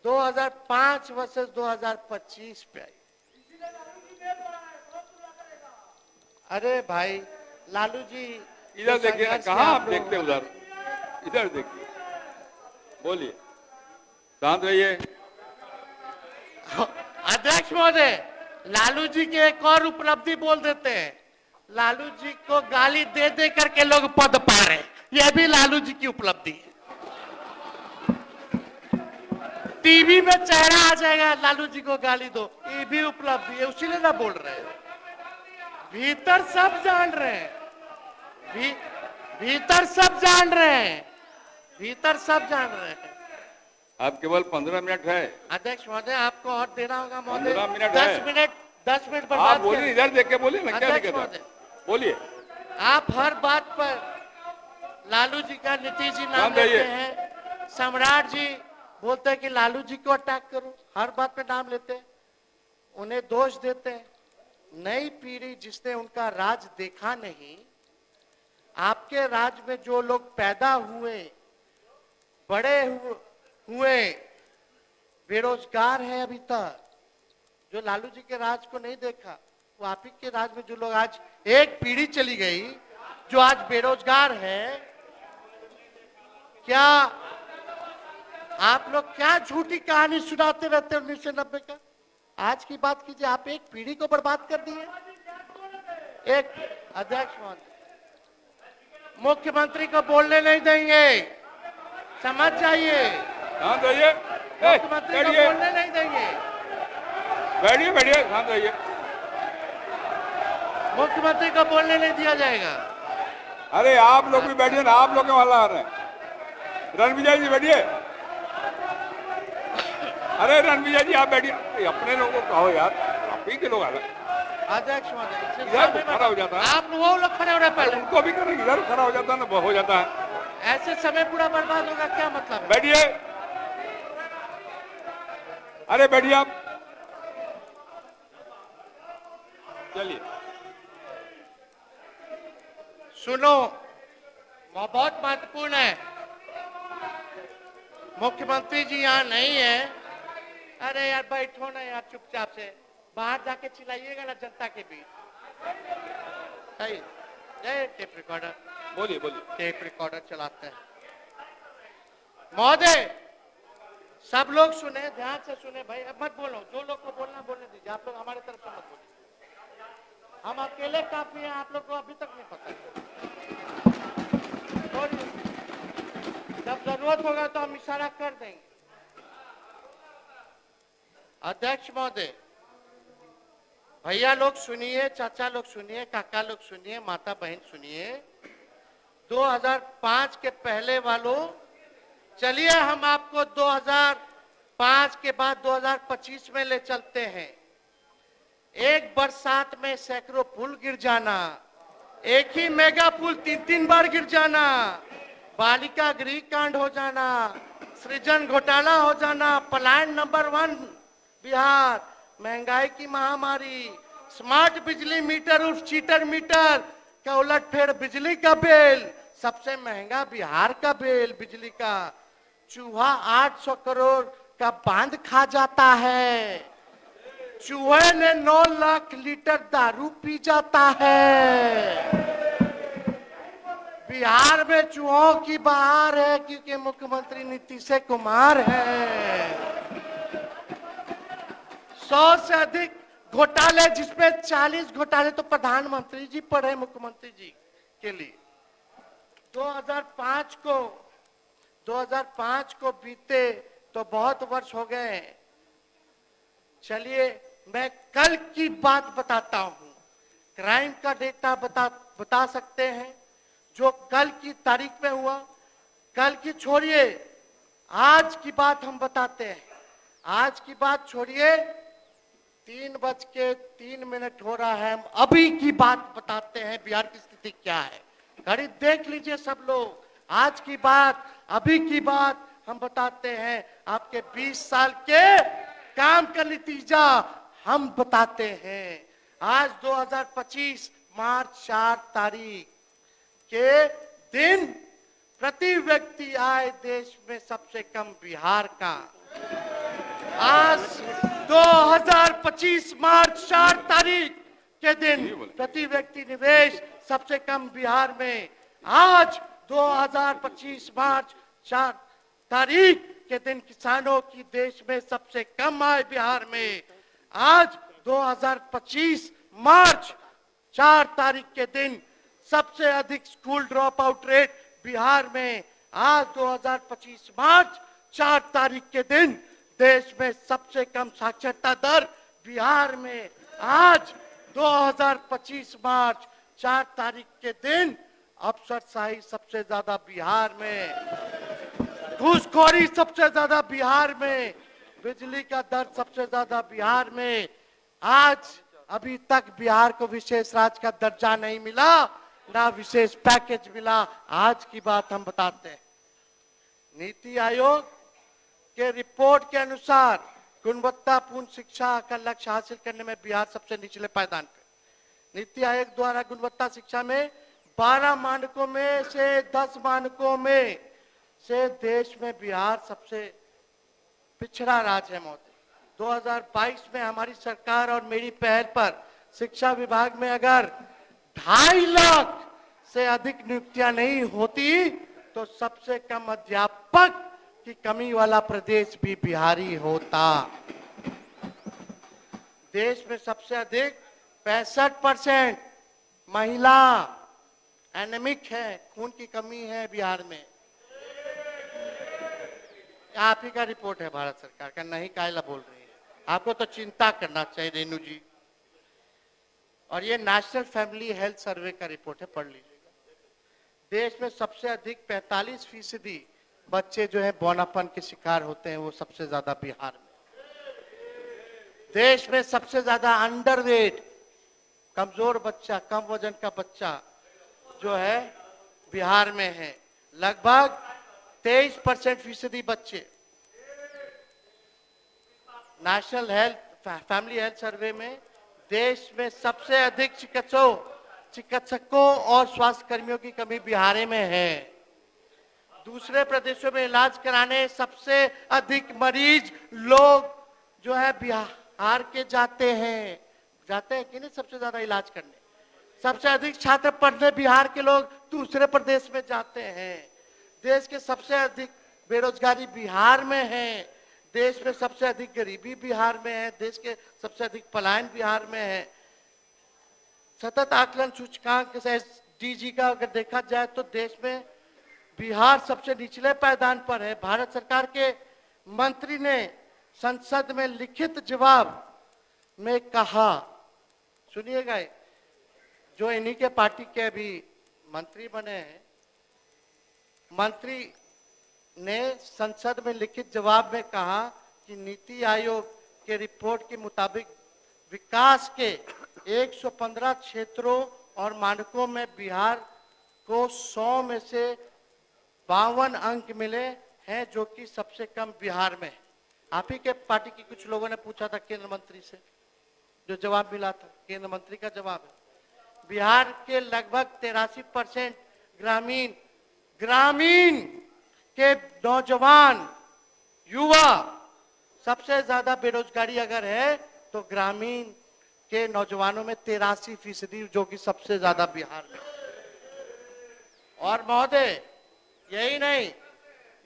2005 वर्सेस 2025 पे आइए। अरे भाई लालू जी इधर देखिए ना, संघर्ष के कहाँ आप लोग- देखते हैं उधर, इधर देखिए, बोलिए, शांत रहिए। अध्यक्ष महोदय, लालू जी की एक और उपलब्धि बोल देते हैं। लालू जी को गाली दे दे करके लोग पद पा रहे हैं, यह भी लालू जी की उपलब्धि है। टीवी में चेहरा आ जाएगा, लालू जी को गाली दो, ये भी उपलब्धि है, उसीलिए ना बोल रहे हैं। भीतर सब जान रहे हैं, भीतर सब जान रहे हैं, भीतर सब जान रहे हैं। आप केवल 15 मिनट है, अध्यक्ष महोदय, आपको और देना होगा महोदय। 15 मिनट 10 है। मिनट 10 मिनट पर आप बात बोलिए, करें। इधर देख के बोलिए ना, क्या अध्यक्ष दिक्कत है, महोदय, बोलिए। आप हर बात पर लालू जी का नीतीश जी नाम शांत रहिए। लेते हैं, सम्राट जी बोलते हैं कि लालू जी को अटैक करो, हर बात पे नाम लेते हैं, उन्हें दोष देते हैं। नई पीढ़ी जिसने उनका राज देखा नहीं, आपके राज में जो लोग पैदा हुए, बड़े हुए बेरोजगार है अभी तक, जो लालू जी के राज को नहीं देखा, वो आप ही के राज में जो लोग, आज एक पीढ़ी चली गई जो आज बेरोजगार है। क्या आप लोग क्या झूठी कहानी सुनाते रहते हैं 1990 का? आज की बात कीजिए, आप एक पीढ़ी को बर्बाद कर दिए। एक अध्यक्ष महोदय, मुख्यमंत्री को बोलने नहीं देंगे, समझ जाइए। शांत रहिए, मुख्यमंत्री को बैठिए, बोलने नहीं देंगे, बैठिए, बैठिए, शांत रहिए। मुख्यमंत्री को बोलने नहीं दिया जाएगा। अरे आप लोग भी बैठिए ना, आप लोग क्यों हल्ला कर रहे हैं? रणविजय जी बैठिए। अरे रणविजय जी आप बैठिए, अपने लोगों को कहो यार, आप ही के लोग आ रहे। अध्यक्ष महोदय, इधर खड़ा हो जाता है, आप वो लोग खड़े हो रहे पहले, उनको भी करेंगे, इधर खड़ा हो जाता है ना, हो जाता है। ऐसे समय पूरा बर्बाद होगा, क्या मतलब है? बैठिए, अरे बैठिए आप, चलिए। सुनो, वो बहुत महत्वपूर्ण है। मुख्यमंत्री जी यहाँ नहीं है। अरे यार बैठो ना यार चुपचाप से, बाहर जाके चिल्लाइएगा ना जनता के बीच। सही, जय टेप रिकॉर्डर, बोलिए, बोलिए। टेप रिकॉर्डर चलाते हैं। महोदय, सब लोग सुने, ध्यान से सुने भाई, अब मत बोलो, जो लोग को बोलना बोलने दीजिए, आप लोग हमारे तरफ से मत बोलिए। हम अकेले काफी हैं, आप लोग को अभी तक नहीं पता है। जब जरूरत होगा तो हम इशारा कर देंगे। अध्यक्ष महोदय, भैया लोग सुनिए, चाचा लोग सुनिए, काका लोग सुनिए, माता बहन सुनिए। 2005 के पहले वालों, चलिए हम आपको 2005 के बाद 2025 में ले चलते हैं। एक बरसात में सैकड़ों पुल गिर जाना, एक ही मेगा पुल 3-3 बार गिर जाना, बालिका गृह कांड हो जाना, सृजन घोटाला हो जाना, पलायन नंबर 1 बिहार, महंगाई की महामारी, स्मार्ट बिजली मीटर उर्फ चीटर मीटर का उलटफेर बिजली का बिल, सबसे महंगा बिहार का बिल बिजली का, चूहा 800 करोड़ का बांध खा जाता है, चूहे ने 9 लाख लीटर दारू पी जाता है। बिहार में चूहों की बहार है क्योंकि मुख्यमंत्री नीतीश कुमार है। 100 से अधिक घोटाले, जिसपे 40 घोटाले तो प्रधानमंत्री जी पढ़े मुख्यमंत्री जी के लिए। 2005 को बीते तो बहुत वर्ष हो गए। चलिए मैं कल की बात बताता हूं। क्राइम का डेटा बता सकते हैं जो कल की तारीख में हुआ। कल की छोड़िए, आज की बात हम बताते हैं। आज की बात छोड़िए, 3:03 हो रहा है, हम अभी की बात बताते हैं। बिहार की स्थिति क्या है, घड़ी देख लीजिए सब लोग। आज की बात, अभी की बात हम बताते हैं। आपके 20 साल के काम का नतीजा हम बताते हैं। आज 2025 मार्च 4 तारीख के दिन प्रति व्यक्ति आय देश में सबसे कम बिहार का। आज 2025 मार्च 4 तारीख के दिन प्रति व्यक्ति निवेश सबसे कम बिहार में। आज 2025 मार्च 4 तारीख के दिन किसानों की देश में सबसे कम आय बिहार में। आज 2025 मार्च 4 तारीख के दिन सबसे अधिक school drop out rate Bihar में। आज 2025 मार्च 4 तारीख के दिन देश में सबसे कम साक्षरता दर बिहार में। आज 2025 मार्च 4 तारीख के दिन अफसरशाही सबसे ज्यादा बिहार में, घूसखोरी सबसे ज्यादा बिहार में, बिजली का दर सबसे ज्यादा बिहार में। आज अभी तक बिहार को विशेष राज्य का दर्जा नहीं मिला, ना विशेष पैकेज मिला। आज की बात हम बताते हैं। नीति आयोग के रिपोर्ट के अनुसार गुणवत्तापूर्ण शिक्षा का लक्ष्य हासिल करने में बिहार सबसे निचले पायदान पे। नीति आयोग द्वारा गुणवत्ता शिक्षा में 12 मानकों में से 10 मानकों में से देश में बिहार सबसे पिछड़ा राज्य है महोदय। 2022 में हमारी सरकार और मेरी पहल पर शिक्षा विभाग में अगर 2.5 लाख से अधिक नियुक्तियां नहीं होती तो सबसे कम अध्यापक की कमी वाला प्रदेश भी बिहारी होता। देश में सबसे अधिक 65% महिला एनेमिक है, खून की कमी है बिहार में। आप ही का रिपोर्ट है भारत सरकार का, नहीं कायला बोल रही है। आपको तो चिंता करना चाहिए रेणु जी। और ये नेशनल फैमिली हेल्थ सर्वे का रिपोर्ट है, पढ़ लीजिएगा। देश में सबसे अधिक 45% बच्चे जो है बौनापन के शिकार होते हैं, वो सबसे ज्यादा बिहार में। देश में सबसे ज्यादा अंडरवेट, कमजोर बच्चा, कम वजन का बच्चा जो है बिहार में है, लगभग 23% बच्चे। National health family health survey में देश में सबसे अधिक चिकित्सकों और स्वास्थ्य कर्मियों की कमी बिहार में है। दूसरे प्रदेशों में इलाज कराने सबसे अधिक मरीज लोग जो है बिहार के जाते हैं कि नहीं, सबसे ज्यादा इलाज करने। सबसे अधिक छात्र पढ़ने बिहार के लोग दूसरे प्रदेश में जाते हैं। देश के सबसे अधिक बेरोजगारी बिहार में है। देश में सबसे अधिक गरीबी बिहार में है। देश के सबसे अधिक पलायन बिहार में है। सतत आकलन सूचकांक से SDG का अगर देखा जाए तो देश में बिहार सबसे निचले पायदान पर है। भारत सरकार के मंत्री ने संसद में लिखित जवाब में कहा, सुनिएगा, जो इन्हीं के पार्टी के अभी मंत्री बने हैं, मंत्री ने संसद में लिखित जवाब में कहा कि नीति आयोग के रिपोर्ट के मुताबिक विकास के 115 क्षेत्रों और मानकों में बिहार को 100 में से 52 अंक मिले हैं, जो कि सबसे कम बिहार में है। आप ही के पार्टी की कुछ लोगों ने पूछा था केंद्र मंत्री से, जो जवाब मिला था केंद्र मंत्री का जवाब है, बिहार के लगभग 83% ग्रामीण के नौजवान युवा, सबसे ज्यादा बेरोजगारी अगर है तो ग्रामीण के नौजवानों में 83%, जो कि सबसे ज्यादा बिहार में। और महोदय यही नहीं,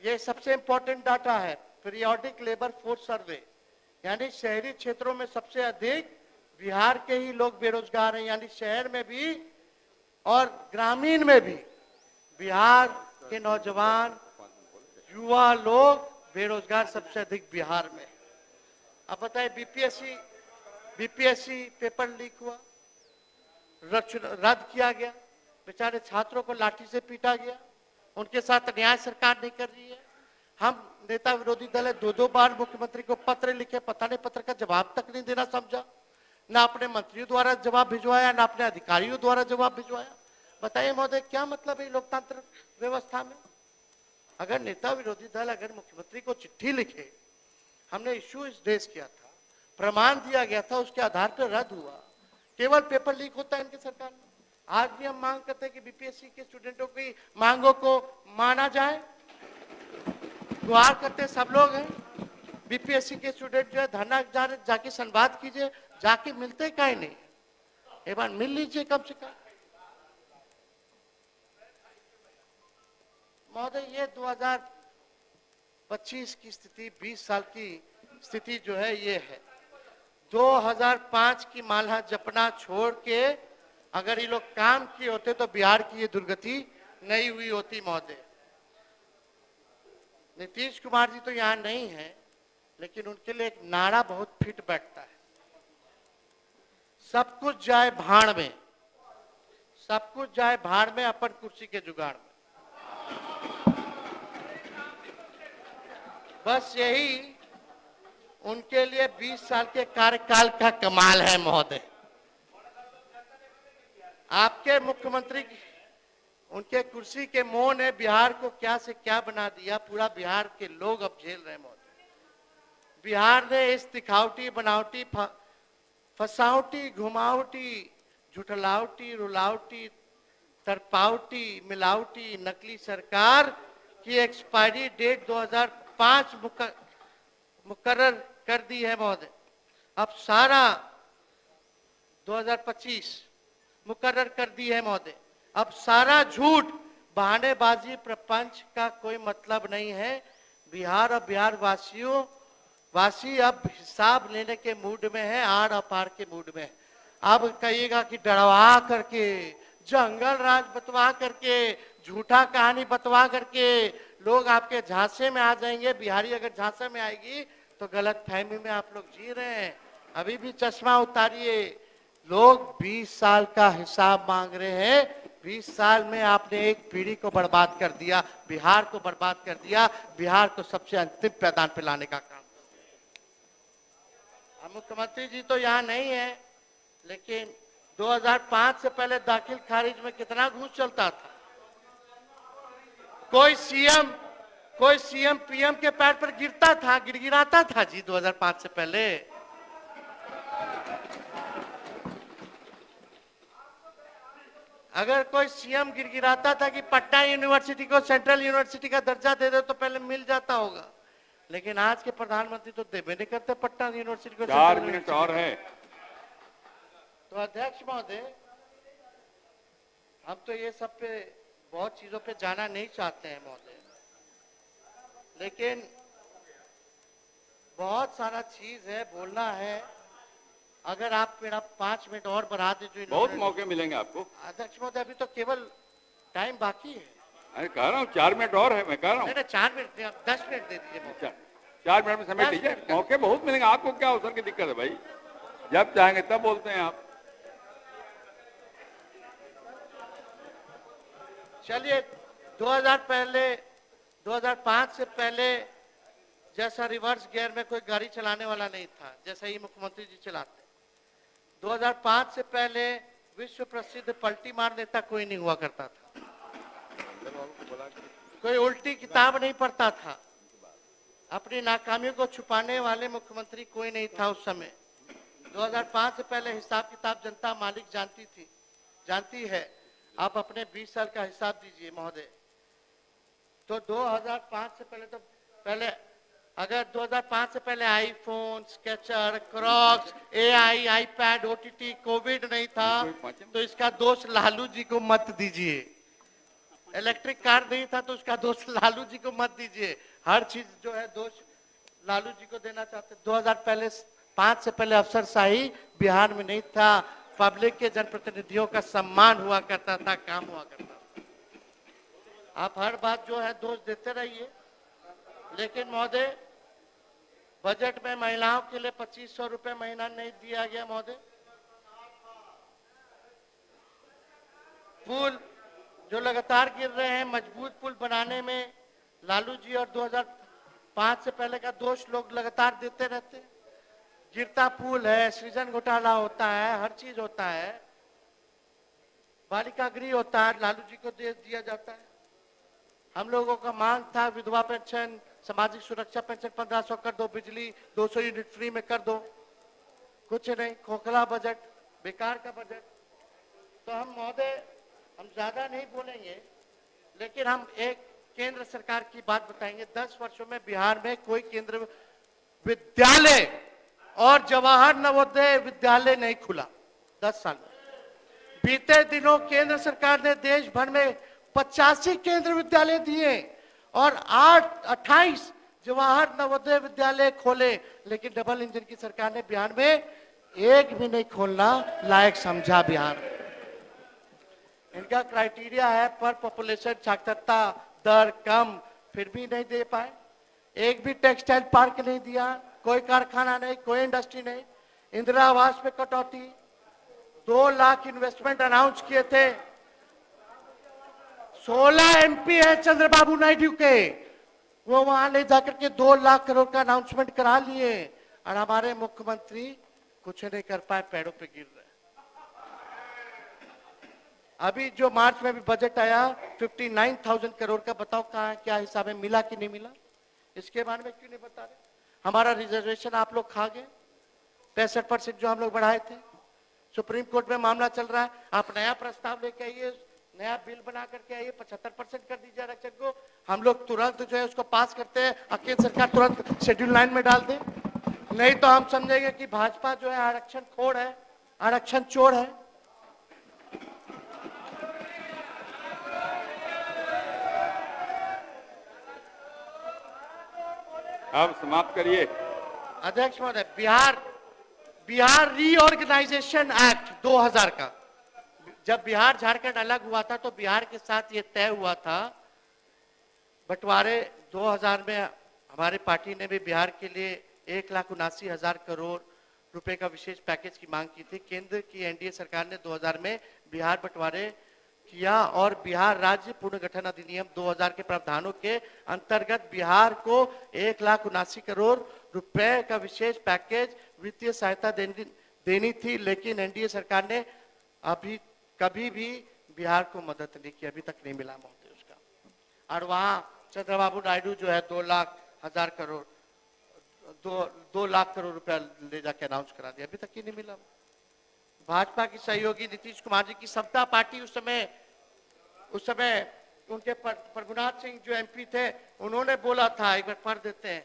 ये सबसे इंपॉर्टेंट डाटा है, पीरियोडिक लेबर फोर्स सर्वे, यानी शहरी क्षेत्रों में सबसे अधिक बिहार के ही लोग बेरोजगार हैं, यानी शहर में भी और ग्रामीण में भी बिहार के नौजवान युवा लोग बेरोजगार सबसे अधिक बिहार में। अब बताइए, बीपीएससी पेपर लीक हुआ, रद्द किया गया, बेचारे छात्रों को लाठी से पीटा गया, उनके साथ न्याय सरकार नहीं कर रही है। हम नेता विरोधी दल है, 2-2 बार मुख्यमंत्री को पत्र लिखे, पता नहीं पत्र का जवाब तक नहीं देना समझा, ना अपने मंत्रियों द्वारा जवाब भिजवाया, ना अपने अधिकारियों द्वारा जवाब भिजवाया। बताइए महोदय, क्या मतलब है लोकतांत्रिक व्यवस्था में? अगर नेता विरोधी दल अगर मुख्यमंत्री को चिट्ठी लिखे, हमने इश्यू इस देश किया था, प्रमाण दिया गया था, उसके आधार पर रद्द हुआ, केवल पेपर लीक होता है इनकी सरकार में। आज भी हम मांग करते हैं कि बीपीएससी के स्टूडेंटों की मांगों को माना जाए। गुहार करते सब लोग हैं। बीपीएससी के स्टूडेंट जो है धरना जाके संवाद कीजिए, जाके मिलते काहे नहीं, एक बार मिल लीजिए कम से कम। महोदय, ये 2025 की स्थिति, 20 साल की स्थिति जो है ये है। 2005 की माला जपना छोड़ के अगर ये लोग काम किए होते तो बिहार की ये दुर्गति नहीं हुई होती महोदय। नीतीश कुमार जी तो यहाँ नहीं है, लेकिन उनके लिए एक नारा बहुत फिट बैठता है, सब कुछ जाए भाड़ में, सब कुछ जाए भाड़ में, अपन कुर्सी के जुगाड़ में। बस यही उनके लिए 20 साल के कार्यकाल का कमाल है महोदय। आपके मुख्यमंत्री उनके कुर्सी के मोह ने बिहार को क्या से क्या बना दिया, पूरा बिहार के लोग अब झेल रहे हैं महोदय। बिहार ने इस दिखावटी, बनावटी, फसावटी, घुमावटी, झुठलावटी, रुलावटी, तरपावटी, मिलावटी, नकली सरकार की एक्सपायरी डेट 2005 मुकर्रर कर दी है महोदय। अब सारा 2025 मुकर्रर कर दी है महोदय। अब सारा झूठ, बहानेबाजी, प्रपंच का कोई मतलब नहीं है। बिहार और बिहार वासी अब हिसाब लेने के मूड में है, आड़ अपार के मूड में है। अब कहिएगा कि डरवा करके, जंगल राज बतवा करके, झूठा कहानी बतवा करके लोग आपके झांसे में आ जाएंगे। बिहारी अगर झांसे में आएगी तो गलत फहमी में आप लोग जी रहे हैं। अभी भी चश्मा उतारिए। लोग 20 साल का हिसाब मांग रहे हैं। 20 साल में आपने एक पीढ़ी को बर्बाद कर दिया, बिहार को बर्बाद कर दिया, बिहार को सबसे अंतिम पैदान पे लाने का काम। मुख्यमंत्री जी तो यहाँ नहीं है, लेकिन 2005 से पहले दाखिल खारिज में कितना घूस चलता था। कोई सीएम पीएम के पैर पर गिरता था, गिड़गिड़ाता था जी 2005 से पहले। अगर कोई सीएम गिड़गिड़ाता था कि पटना यूनिवर्सिटी को सेंट्रल यूनिवर्सिटी का दर्जा दे दे तो पहले मिल जाता होगा, लेकिन आज के प्रधानमंत्री तो देवे नहीं करते पटना यूनिवर्सिटी को। 4 मिनट और है। तो अध्यक्ष महोदय, हम तो ये सब पे बहुत चीजों पे जाना नहीं चाहते हैं महोदय, लेकिन बहुत सारा चीज है, बोलना है। अगर आप मेरा 5 मिनट और बढ़ा दे जो बहुत मौके मिलेंगे आपको। अध्यक्ष महोदय, अभी तो केवल टाइम बाकी है। अरे कह रहा हूँ 4 मिनट और है, मैं कह रहा हूँ। नहीं 4 मिनट नहीं, आप 10 मिनट दे दीजिए। 4 मिनट में समेट दीजिए, मौके बहुत मिलेंगे आपको। क्या अवसर की दिक्कत है भाई, जब चाहेंगे तब बोलते हैं आप। चलिए, 2005 से पहले जैसा रिवर्स गियर में कोई गाड़ी चलाने वाला नहीं था, जैसा ही मुख्यमंत्री जी चलाते। 2005 से पहले विश्व प्रसिद्ध पलटी मार नेता कोई नहीं हुआ करता था, कोई उल्टी किताब नहीं पढ़ता था, अपनी नाकामियों को छुपाने वाले मुख्यमंत्री कोई नहीं था उस समय। 2005 से पहले हिसाब किताब जनता मालिक जानती है। आप अपने 20 साल का हिसाब दीजिए महोदय। तो 2005 से पहले अगर 2005 से पहले iPhone, sketcher, Crocs, AI, iPad, OTT, Covid नहीं था तो इसका दोष लालू जी को मत दीजिए। इलेक्ट्रिक कार नहीं था तो उसका दोष लालू जी को मत दीजिए। हर चीज जो है दोष लालू जी को देना चाहते। 2005 से पहले अफसरशाही बिहार में नहीं था। पब्लिक के जनप्रतिनिधियों का सम्मान हुआ करता था, काम हुआ करता था। आप हर बात जो है दोष देते रहिए, लेकिन महोदय बजट में महिलाओं के लिए 2500 रुपए महीना नहीं दिया गया महोदय। पुल जो लगातार गिर रहे हैं, मजबूत पुल बनाने में लालू जी और 2005 से पहले का दोष लोग लगातार देते रहते हैं। गिरता पुल है, सृजन घोटाला होता है, हर चीज होता है, बालिका गृह होता है, लालू जी को दे दिया जाता है। हम लोगों का मांग था विधवा पेंशन, सामाजिक सुरक्षा पेंशन 1500 कर दो, बिजली 200 यूनिट फ्री में कर दो। कुछ नहीं, खोखला बजट। बेकार का बजट। तो हम महोदय हम ज्यादा नहीं बोलेंगे, लेकिन हम एक केंद्र सरकार की बात बताएंगे। 10 वर्षों में बिहार में कोई केंद्र विद्यालय और जवाहर नवोदय विद्यालय नहीं खुला 10 साल में। बीते दिनों केंद्र सरकार ने देश भर में 85 केंद्र विद्यालय दिए और 28 जवाहर नवोदय विद्यालय खोले, लेकिन डबल इंजन की सरकार ने बिहार में एक भी नहीं खोलना लायक समझा। बिहार में इनका क्राइटेरिया है पर पॉपुलेशन साक्षरता दर कम, फिर भी नहीं दे पाए। एक भी टेक्सटाइल पार्क नहीं दिया, कोई कारखाना नहीं, कोई इंडस्ट्री नहीं। इंदिरा आवास में कटौती, 2 लाख इन्वेस्टमेंट अनाउंस किए थे। 16 एमपी है चंद्रबाबू नायडू के, वो वहां ले जाकर के 2 लाख करोड़ का अनाउंसमेंट करा लिए, और हमारे मुख्यमंत्री कुछ नहीं कर पाए, पैरों पे गिर रहे। अभी जो मार्च में भी बजट आया 59,000 करोड़ का, बताओ कहां क्या हिसाब है, मिला कि नहीं मिला? इसके बारे में क्यों नहीं बता रहे? हमारा रिजर्वेशन आप लोग खा गए, 65% जो हम लोग बढ़ाए थे। सुप्रीम कोर्ट में मामला चल रहा है, आप नया प्रस्ताव लेके आइए, नया बिल बना करके आइए, 75% कर दीजिए आरक्षण को। हम लोग तुरंत जो है उसको पास करते हैं, केंद्र सरकार तुरंत शेड्यूल 9 में डाल दे, नहीं तो हम समझेंगे कि भाजपा जो है आरक्षण खोर है, आरक्षण चोर है। आप समाप्त करिए। अध्यक्ष महोदय, बिहार रीऑर्गेनाइजेशन एक्ट 2000 का, जब बिहार झारखंड अलग हुआ था तो बिहार के साथ ये तय हुआ था बंटवारे। 2000 में हमारे पार्टी ने भी बिहार के लिए 1,79,000 करोड़ रुपए का विशेष पैकेज की मांग की थी। केंद्र की एनडीए सरकार ने 2000 में बिहार बंटवारे किया और बिहार राज्य पुनर्गठन अधिनियम 2000 के प्रावधानों के अंतर्गत बिहार को 1,79,000 करोड़ रुपए का विशेष पैकेज वित्तीय सहायता देनी थी, लेकिन एनडीए सरकार ने अभी कभी भी बिहार को मदद नहीं की, अभी तक नहीं मिला महोदय उसका। और वहां चंद्रबाबू नायडू जो है 2 लाख करोड़ रुपया ले जाके अनाउंस करा दिया, अभी तक ही नहीं मिला। भाजपा की सहयोगी नीतीश कुमार जी की समता पार्टी उस समय उनके प्रभुनाथ सिंह जो एमपी थे, उन्होंने बोला था, एक बार पढ़ देते हैं,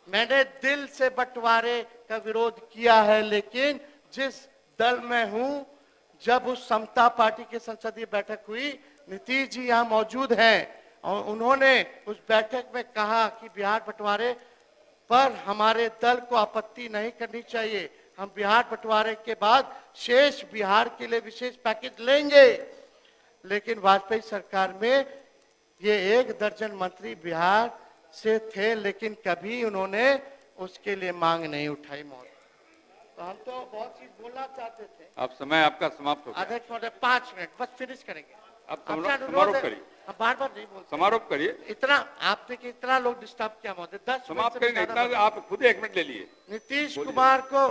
मैंने दिल से बंटवारे का विरोध किया है, लेकिन जिस दल में हूं, जब उस समता पार्टी की संसदीय बैठक हुई, नीतीश जी यहां मौजूद हैं और उन्होंने उस बैठक में कहा कि बिहार बंटवारे पर हमारे दल को आपत्ति नहीं करनी चाहिए, हम बिहार बंटवारे के बाद शेष बिहार के लिए विशेष पैकेज लेंगे। लेकिन वाजपेयी सरकार में ये 1 दर्जन मंत्री बिहार से थे, लेकिन कभी उन्होंने उसके लिए मांग नहीं उठाई महोदय। तो हम तो बहुत चीज बोलना चाहते थे। अब समय आपका समाप्त हो गया। अध्यक्ष महोदय 5 मिनट बस फिनिश करेंगे। अब समारोह करिए, हम बार-बार नहीं बोलते। समारोह करिए। इतना आपने कि इतना लोग डिस्टर्ब किया महोदय, 10 समाप्त करिए, इतना आप खुद 1 मिनट ले लिए। नीतीश कुमार को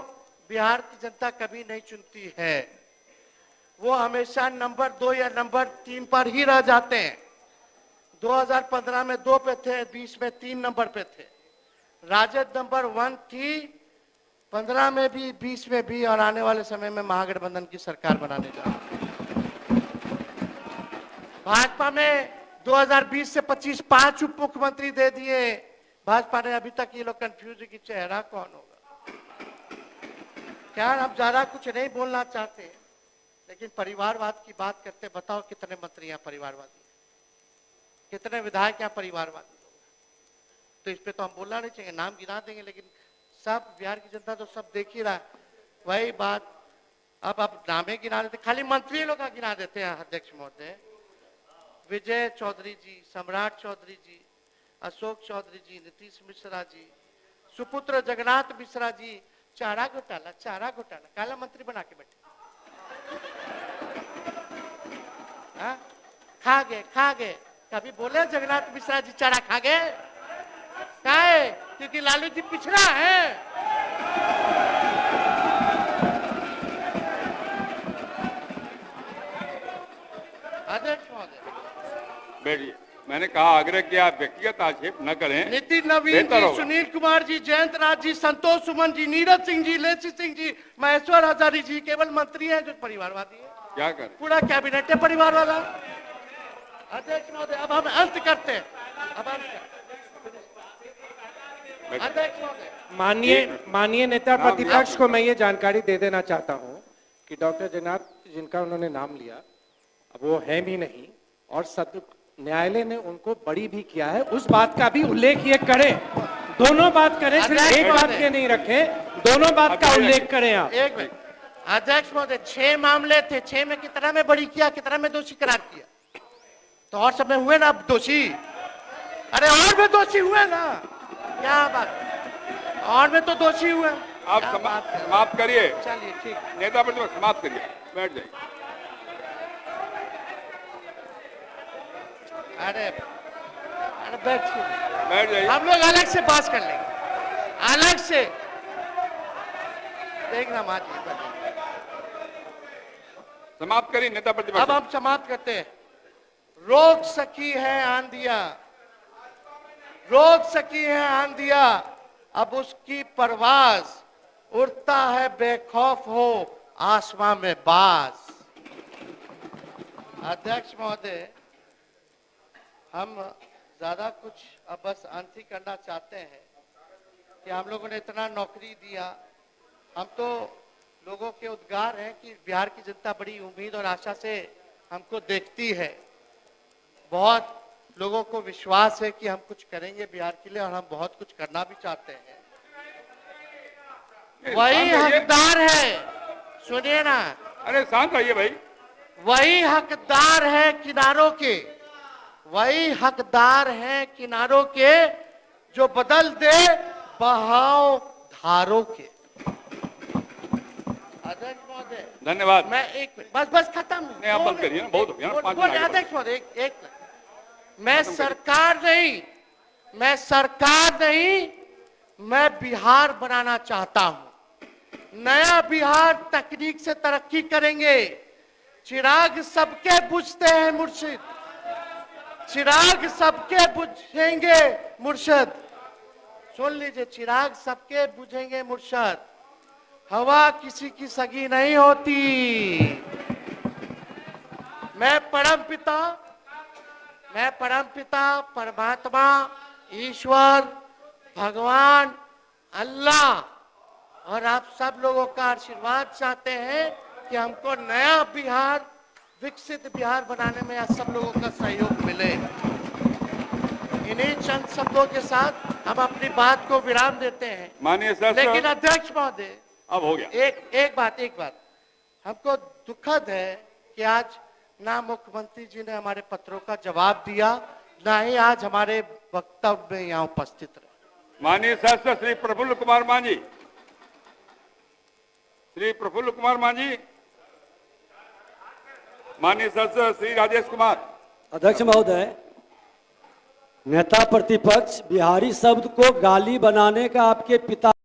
बिहार की जनता कभी नहीं चुनती है, वो हमेशा नंबर 2 या नंबर 3 पर ही रह जाते हैं। 2015 में 2 पे थे, 20 में 3 नंबर पे थे। राजद नंबर 1 थी 15 में भी, 20 में भी, और आने वाले समय में महागठबंधन की सरकार बनाने जा रही है। भाजपा में 2020 से 25 5 उप मुख्यमंत्री दे दिए भाजपा ने। अभी तक ये लोग कंफ्यूज है कि चेहरा कौन होगा। क्या हम ज्यादा कुछ नहीं बोलना चाहते, लेकिन परिवारवाद की बात करते, बताओ कितने मंत्री यहाँ परिवारवादी, कितने विधायक यहाँ परिवारवादी लोग। तो इस पे तो हम बोलना नहीं चाहिए, नाम गिना देंगे, लेकिन सब बिहार की जनता तो सब देख ही रहा है। वही बात अब आप नामे गिना देते, खाली मंत्री लोग गिना देते हैं अध्यक्ष महोदय। विजय चौधरी जी, सम्राट चौधरी जी, अशोक चौधरी जी, नीतीश मिश्रा जी, सुपुत्र जगन्नाथ मिश्रा जी, चारा घोटाला काला मंत्री बना के बैठे। खा गए कभी बोले जगन्नाथ मिश्रा जी चारा खा गए? काहे? क्योंकि लालू जी पिछड़ा है। अध्यक्ष महोदय बैठिए, मैंने कहा आग्रह किया व्यक्तिगत आक्षेप न करें। नितिन नवीन बेहतर जी, होगा। सुनील कुमार जी, जयंत राज जी, संतोष सुमन जी, नीरज सिंह जी, लेसी सिंह जी, महेश्वर हजारी जी केवल मंत्री हैं जो परिवारवादी है। क्या करें? पूरा कैबिनेट है परिवार वाला। अध्यक्ष महोदय, अब हम अंत करते हैं। अब अध्यक्ष महोदय, माननीय नेता प्रतिपक्ष को मैं ये जानकारी दे देना चाहता हूँ कि डॉक्टर जगन्नाथ जिनका उन्होंने नाम लिया अब वो है भी नहीं, और सत्र न्यायालय ने उनको बड़ी भी किया है, उस बात का भी उल्लेख ये करें। दोनों बात करें, सिर्फ एक बात के नहीं रखें, दोनों बात का उल्लेख करें आप। एक मिनट अध्यक्ष महोदय, 6 मामले थे, 6 में कितना में बड़ी किया, कितना में दोषी करार किया? तो और सब में हुए ना अब दोषी? अरे और में दोषी हुए ना, क्या बात, और में तो दोषी हुए। आप समाप्त करिए। चलिए ठीक, नेता प्रतिपक्ष समाप्त करिए, बैठ जाइए। अरे अरे बैठ जाइए। हम लोग अलग से पास कर लेंगे, अलग से देखना माँ जी। समाप्त करिए नेता प्रतिपक्ष। अब हम समाप्त करते हैं। रोक सकी है आंधियां, रोक सकी है आंधियां, अब उसकी परवाज, उड़ता है बेखौफ हो आसमां में बाज। अध्यक्ष महोदय, हम ज्यादा कुछ अब बस अंत ही करना चाहते हैं कि हम लोगों ने इतना नौकरी दिया, हम तो लोगों के उद्गार हैं कि बिहार की जनता बड़ी उम्मीद और आशा से हमको देखती है। बहुत लोगों को विश्वास है कि हम कुछ करेंगे बिहार के लिए, और हम बहुत कुछ करना भी चाहते हैं। वही हकदार है, सुनिए ना, अरे शांत रहिए भाई। वही हकदार है किनारों के, वही हकदार है किनारों के, जो बदल दे बहाव धारों के। अध्यक्ष महोदय, धन्यवाद। मैं एक मिनट, बस खत्म नहीं, आप बंद करिए ना, बहुत हो गया ना, 5 मिनट आगे अध्यक्ष महोदय एक मिनट, मैं सरकार नहीं, मैं बिहार बनाना चाहता हूं। नया बिहार तकनीक से तरक्की करेंगे। चिराग सबके बुझते हैं मुर्शिद, चिराग सबके बुझेंगे मुर्शद। सुन लीजिए, चिराग सबके बुझेंगे मुर्शद, हवा किसी की सगी नहीं होती। मैं परमपिता परमात्मा ईश्वर भगवान अल्लाह और आप सब लोगों का आशीर्वाद चाहते हैं कि हमको नया बिहार, विकसित बिहार बनाने में आप सब लोगों का सहयोग मिले। इन्हीं चंद शब्दों के साथ हम अपनी बात को विराम देते हैं। माननीय सर, लेकिन अध्यक्ष महोदय, अब हो गया। एक बात हमको दुखद है कि आज ना मुख्यमंत्री जी ने हमारे पत्रों का जवाब दिया, ना ही आज हमारे वक्तव्य में यहाँ उपस्थित रहे। माननीय सदस्य श्री प्रफुल्ल कुमार मांझी, माननीय सदस्य श्री राजेश कुमार। अध्यक्ष महोदय, नेता प्रतिपक्ष बिहारी शब्द को गाली बनाने का आपके पिता